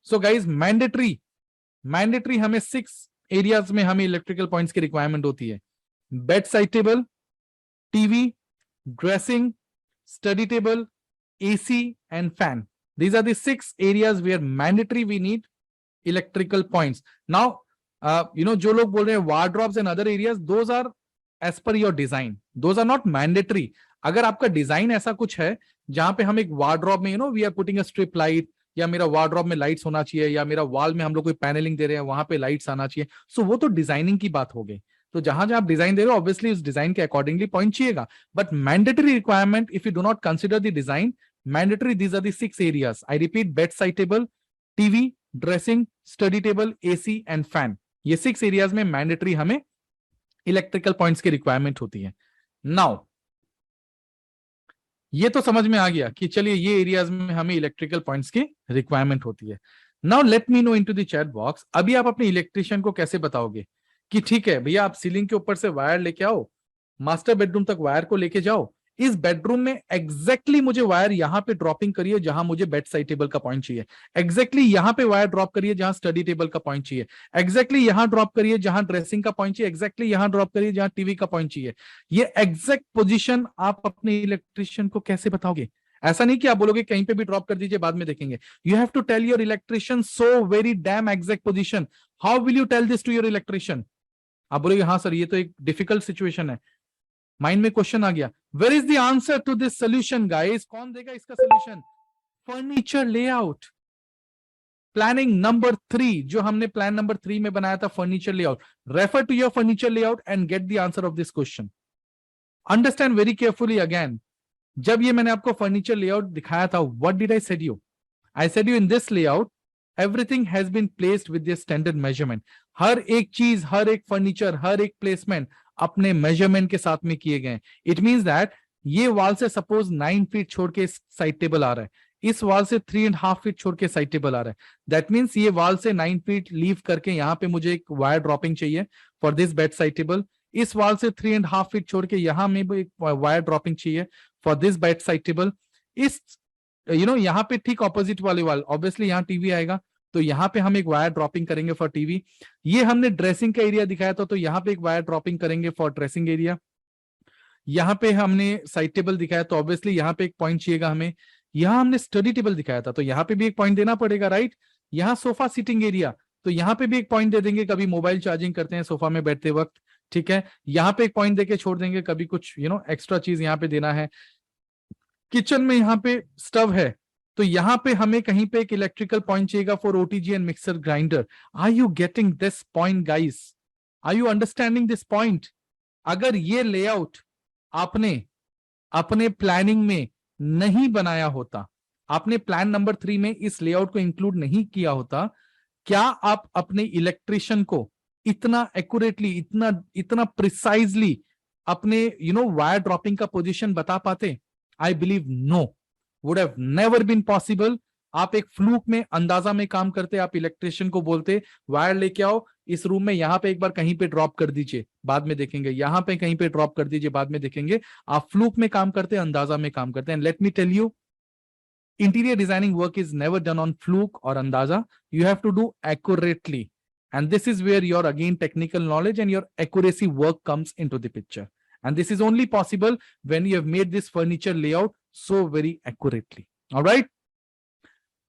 So guys mandatory हमें 6 areas में हमें electrical points की requirement होती है। Bed side table, TV, dressing, study table, AC and fan. These are the 6 areas where mandatory we need electrical points. Now, जो लोग बोल रहे हैं wardrobes and other areas, those are as per your design. Those are not mandatory. अगर आपका design ऐसा कुछ है जहां पे हम एक वार्ड्रॉब में we are putting a strip light, या मेरा वार्ड्रॉब में लाइट्स होना चाहिए, या मेरा वॉल में हम लोग कोई पैनलिंग दे रहे हैं वहां पे लाइट्स आना चाहिए, सो वो तो डिजाइनिंग की बात हो गई। तो जहां जहां आप डिजाइन दे रहे हो ऑब्वियसली उस डिजाइन के अकॉर्डिंगली पॉइंट चाहिएगा। But mandatory requirement, if you do not consider the design, mandatory, these are the 6 areas. I repeat, bedside table, TV, dressing, study table, AC and fan. ये 6 areas में mandatory हमें electrical points की requirement होती है। Now ये तो समझ में आ गया कि चलिए ये एरियाज में हमें इलेक्ट्रिकल पॉइंट्स की रिक्वायरमेंट होती है। Now let me know into the chat box, अभी आप अपने इलेक्ट्रिशियन को कैसे बताओगे कि ठीक है भैया आप सीलिंग के ऊपर से वायर लेके आओ, मास्टर बेडरूम तक वायर को लेके जाओ, इस बेडरूम में एग्जैक्टली मुझे वायर यहां पे ड्रॉपिंग करिए जहां मुझे बेड साइड टेबल का पॉइंट चाहिए, एग्जैक्टली यहां पे वायर ड्रॉप करिए जहां स्टडी टेबल का पॉइंट चाहिए, एग्जैक्टली यहां ड्रॉप करिए जहां ड्रेसिंग का पॉइंट चाहिए, एग्जैक्टली यहां ड्रॉप करिए जहां टीवी का पॉइंट चाहिए। ये एग्जैक्ट पोजीशन आप अपने इलेक्ट्रिशियन को कैसे बताओगे? ऐसा नहीं कि आप बोलोगे कहीं पे भी ड्रॉप कर दीजिए बाद में देखेंगे। You have to tell your electrician so very damn exact position. How will you tell this to your electrician? आप बोलोगे हाँ सर ये तो एक डिफिकल्ट सिचुएशन है, माइंड में क्वेश्चन आ गया। Where is the answer to this solution guys? कौन देगा इसका solution? Furniture layout. Planning number 3 जो हमने प्लान नंबर 3 में बनाया था, furniture layout. Refer to your furniture layout and get the answer of this question. Understand very carefully again. जब ये मैंने आपको फर्नीचर लेआउट दिखाया था, what did I said you? I said you in this layout everything has been placed with their standard measurement. हर एक चीज, हर एक furniture, हर एक प्लेसमेंट अपने मेजरमेंट के साथ में किए गए। इट मींस दैट ये वॉल से सपोज 9 फीट छोड़ के साइड टेबल आ रहा है, इस वॉल से 3.5 फीट छोड़ के साइड टेबल आ रहा है, दैट मींस ये वॉल से 9 फीट लीव करके यहाँ पे मुझे एक वायर ड्रॉपिंग चाहिए for this bed side table. इस वॉल से 3.5 फीट छोड़ के यहाँ में भी एक वायर ड्रॉपिंग चाहिए for this bed side table. इस यहाँ पे ठीक ऑपोजिट वाले वॉल, ऑब्वियसली यहाँ टीवी आएगा तो यहाँ पे हम एक वायर ड्रॉपिंग करेंगे फॉर टीवी। ये हमने ड्रेसिंग का एरिया दिखाया था तो यहाँ पे एक वायर ड्रॉपिंग करेंगे फॉर ड्रेसिंग एरिया। यहाँ पे हमने साइड टेबल दिखाया तो ऑब्वियसली यहाँ पे एक पॉइंट चाहिएगा हमें। यहाँ हमने स्टडी टेबल दिखाया था तो यहाँ पे भी एक पॉइंट देना पड़ेगा, राइट। यहाँ सोफा सिटिंग एरिया तो यहाँ पे भी एक पॉइंट दे देंगे, कभी मोबाइल चार्जिंग करते हैं सोफा में बैठते वक्त, ठीक है। यहाँ पे एक पॉइंट देके छोड़ देंगे, कभी कुछ एक्स्ट्रा चीज यहाँ पे देना है। किचन में यहाँ पे स्टव है तो यहाँ पे हमें कहीं पे एक इलेक्ट्रिकल पॉइंट चाहिएगा for OTG and mixer grinder. Are you getting this point guys? Are you understanding this point? अगर ये लेआउट आपने अपने प्लानिंग में नहीं बनाया होता, आपने प्लान नंबर 3 में इस लेआउट को इंक्लूड नहीं किया होता, क्या आप अपने इलेक्ट्रिशियन को इतना एक्यूरेटली, इतना प्रिसाइजली अपने वायर ड्रॉपिंग का पोजीशन बता पाते? I believe no, would have never been possible. आप एक फ्लूक में, अंदाजा में काम करते, आप इलेक्ट्रिशियन को बोलते वायर लेके आओ इस रूम में, यहाँ पे एक बार कहीं पे ड्रॉप कर दीजिए बाद में देखेंगे, यहाँ पे कहीं पे ड्रॉप कर दीजिए बाद में देखेंगे। आप फ्लूक में काम करते, अंदाजा में काम करते हैं। Let me tell you, interior designing work is never done on fluke or andaza. You have to do accurately, and this is where your again technical knowledge and your accuracy work comes into the picture. And this is only possible when you have made this furniture layout so very accurately. All right.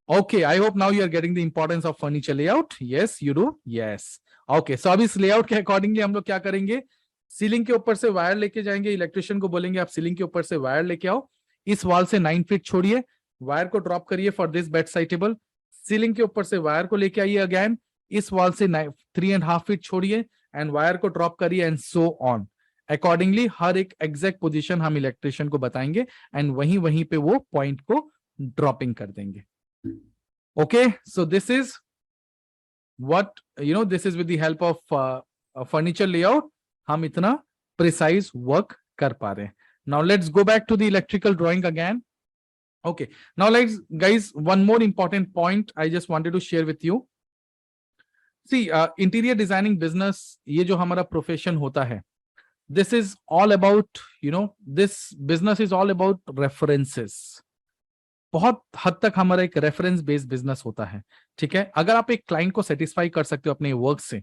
Okay, I hope now you are getting the importance of furniture layout. Yes, you do. Yes. Okay, so अब इस layout के accordingly हम लोग क्या करेंगे, ceiling के ऊपर से वायर लेके जाएंगे, इलेक्ट्रिशियन को बोलेंगे आप सीलिंग के ऊपर से वायर लेके आओ, इस वॉल से 9 फीट छोड़िए, वायर को ड्रॉप करिए for this bed side table, ceiling के ऊपर से वायर को लेके आइए अगेन, इस वॉल से 3.5 फीट छोड़िए एंड वायर को ड्रॉप करिए एंड सो ऑन। अकॉर्डिंगली हर एक एग्जैक्ट पोजीशन हम इलेक्ट्रिशियन को बताएंगे एंड वहीं वहीं पे वो पॉइंट को ड्रॉपिंग कर देंगे। Okay, so this is what this is with the help of furniture layout हम इतना प्रिसाइज वर्क कर पा रहे हैं। Now let's go back to the electrical drawing again. Okay, now let's guys, one more important point I just wanted to share with you. See, interior designing business, ये जो हमारा profession होता है, this is all about, this business is all about references. बहुत हद तक हमारा एक रेफरेंस बेस्ड बिजनेस होता है, ठीक है। अगर आप एक क्लाइंट को सेटिस्फाई कर सकते हो अपने वर्क से,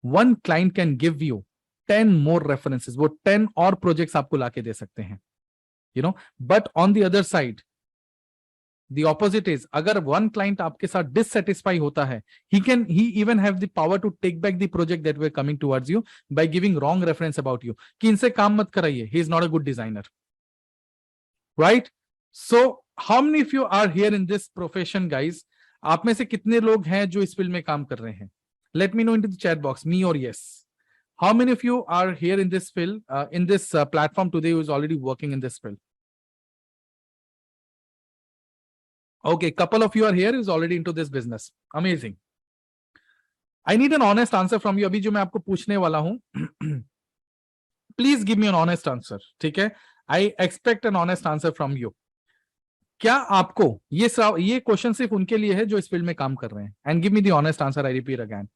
one client can give you 10 more references, वो 10 और प्रोजेक्ट्स आपको लाके दे सकते हैं, but on the other side the opposite is, अगर one client आपके साथ dissatisfy होता है, he even have the power to take back the project that were coming towards you by giving wrong reference about you, कि इनसे काम मत कराइए, he is not a good designer, right? So how many of you are here in this profession guys? आप में से कितने लोग हैं जो इस फील्ड में काम कर रहे हैं? Let me know into the chat box, me or yes. How many of you are here in this field, in this platform today who is already working in this field? Okay, couple of you are here is already into this business. Amazing. I need an honest answer from you. अभी जो मैं आपको पूछने वाला हूं, please give me an honest answer. ठीक है? I expect an honest answer from you. क्या आपको ये क्वेश्चन सिर्फ उनके लिए है जो इस फील्ड में काम कर रहे हैं? And give me the honest answer. I repeat again.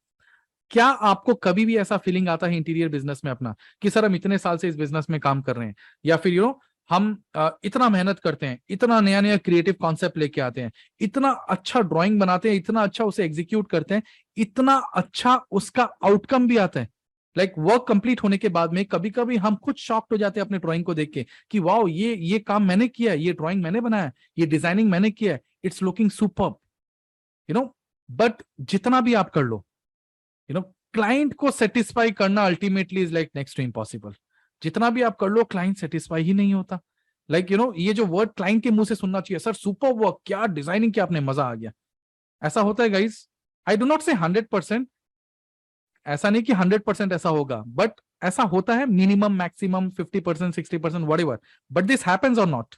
क्या आपको कभी भी ऐसा फीलिंग आता है इंटीरियर बिजनेस में अपना कि सर हम इतने साल से इस बिजनेस में काम कर रहे हैं, या फिर हम इतना मेहनत करते हैं, इतना नया नया क्रिएटिव कॉन्सेप्ट लेके आते हैं, इतना अच्छा ड्राइंग बनाते हैं, इतना अच्छा उसे एग्जीक्यूट करते हैं, इतना अच्छा उसका आउटकम भी आता है, लाइक वर्क कंप्लीट होने के बाद में कभी कभी हम खुद शॉक्ड हो जाते हैं अपने ड्राइंग को देख के कि वाओ, ये काम मैंने किया, ये ड्राइंग मैंने बनाया, ये डिजाइनिंग मैंने किया, इट्स लुकिंग सुपर्ब, बट जितना भी आप कर लो, क्लाइंट को सेटिस्फाई करना ultimately is like next to impossible. जितना भी आप कर लो, क्लाइंट सेटिस्फाई ही नहीं होता। लाइक ये जो वर्ड क्लाइंट के मुंह से सुनना चाहिए, सर सुपर वर्क, क्या डिजाइनिंग किया आपने, मजा आ गया, ऐसा होता है गाइस। आई डू नॉट से 100%, ऐसा नहीं कि 100% ऐसा होगा, बट ऐसा होता है, minimum maximum 50%, 60%, whatever, but this happens और not?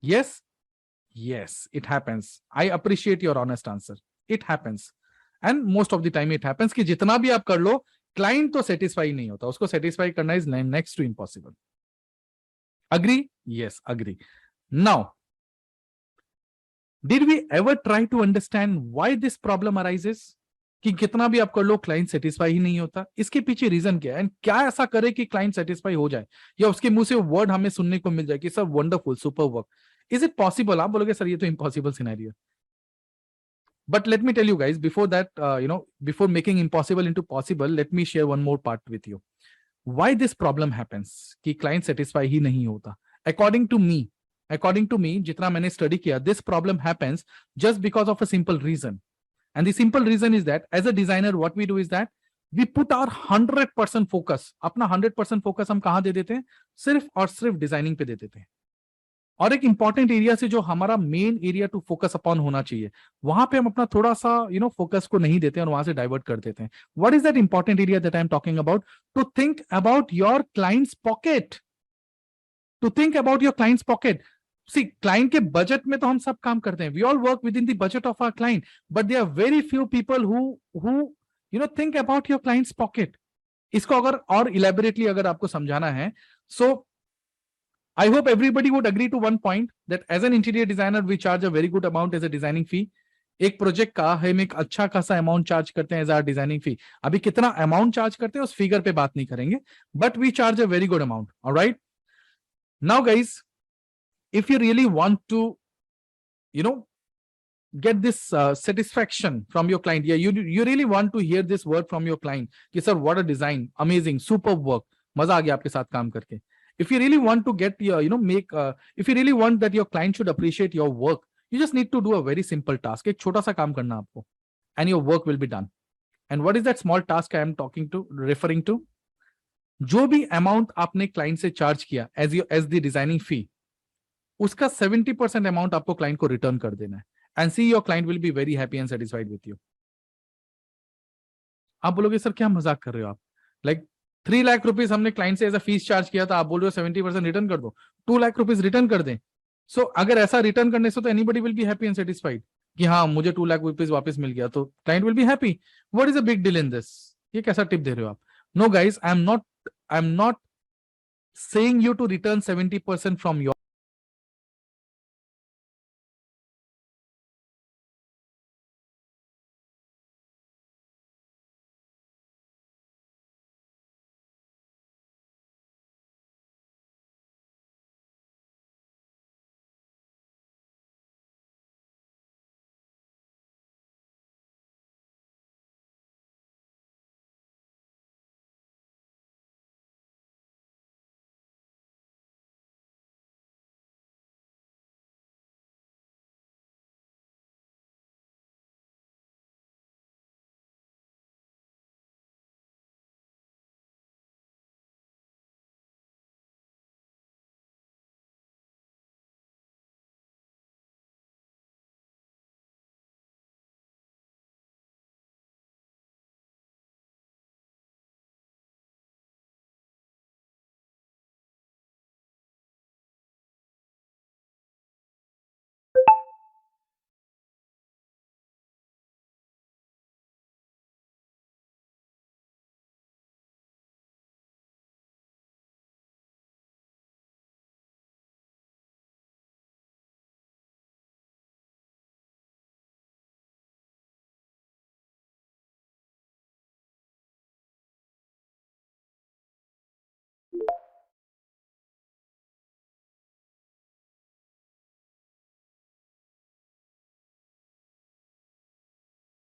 Yes, yes, it happens. I appreciate your honest answer, it happens, and most of the time it happens कि जितना भी आप कर लो, क्लाइंट तो सेटिस्फाई नहीं होता, उसको सेटिस्फाई करना is next to impossible. Agree? Yes, agree. Now, did we ever try to understand why this problem arises, कि कितना भी आप कर लो क्लाइंट सेटिस्फाई ही नहीं होता? इसके पीछे रीजन क्या है, एंड क्या ऐसा करे कि क्लाइंट सेटिस्फाई हो जाए, या उसके मुंह से वर्ड हमें सुनने को मिल जाए कि sir wonderful, super work? Is it possible? आप बोलोगे सर ये तो impossible scenario. But let me tell you guys, before that, before making impossible into possible, let me share one more part with you. Why this problem happens कि client satisfy ही नहीं होता? According to me, जितना मैंने study किया, this problem happens just because of a simple reason. And the simple reason is that as a designer, what we do is that we put our 100% focus, अपना 100% focus हम कहाँ दे देते हैं? सिर्फ और सिर्फ डिजाइनिंग पे दे देते हैं। और एक इंपॉर्टेंट एरिया से जो हमारा main area to focus upon होना चाहिए, वहां पे हम अपना थोड़ा सा फोकस को नहीं देते हैं और वहां से डाइवर्ट कर देते हैं। What is that important area that I am talking about? To think about your clients pocket, to think about your clients pocket. See, client के बजट में तो हम सब काम करते हैं, we all work with in the budget of our client, but there are very few people who think about your clients pocket. इसको अगर और इलेबोरेटली अगर आपको समझाना है, so I hope everybody would agree to one point that as an interior designer we charge a very good amount as a designing fee. एक project का हम एक अच्छा खासा अमाउंट चार्ज करते हैं एज आवर डिजाइनिंग फी। अभी कितना अमाउंट चार्ज करते हैं उस फिगर पे बात नहीं करेंगे, but we charge a very good amount. Alright, now guys, if you really want to get this satisfaction from your client, yeah, you really want to hear this word from your client कि sir what a design, amazing, superb work, मजा आ गया आपके साथ काम करके। If you really want to get your, if you really want that your client should appreciate your work, you just need to do a very simple task. एक छोटा सा काम करना आपको, and your work will be done. And what is that small task I am referring to? जो भी amount आपने client से charge किया as the designing fee, उसका 70% अमाउंट आपको क्लाइंट को रिटर्न कर देना है, and see your client will be very happy and satisfied with you. आप बोलोगे सर क्या मजाक कर रहे हो आप, लाइक 3 लाख रुपीज हमने क्लाइंट से एज अ फीस चार्ज किया था, आप बोल रहे हो 70% रिटर्न कर दो, 2 लाख रुपीज रिटर्न कर दें। सो अगर ऐसा रिटर्न करने से तो anybody will be happy and satisfied कि हाँ मुझे 2 लाख रुपीज वापस मिल गया, तो client will be happy. What is a big deal in this? ये कैसा टिप दे रहे हो आप? No guys, I am not saying you to return 70% from your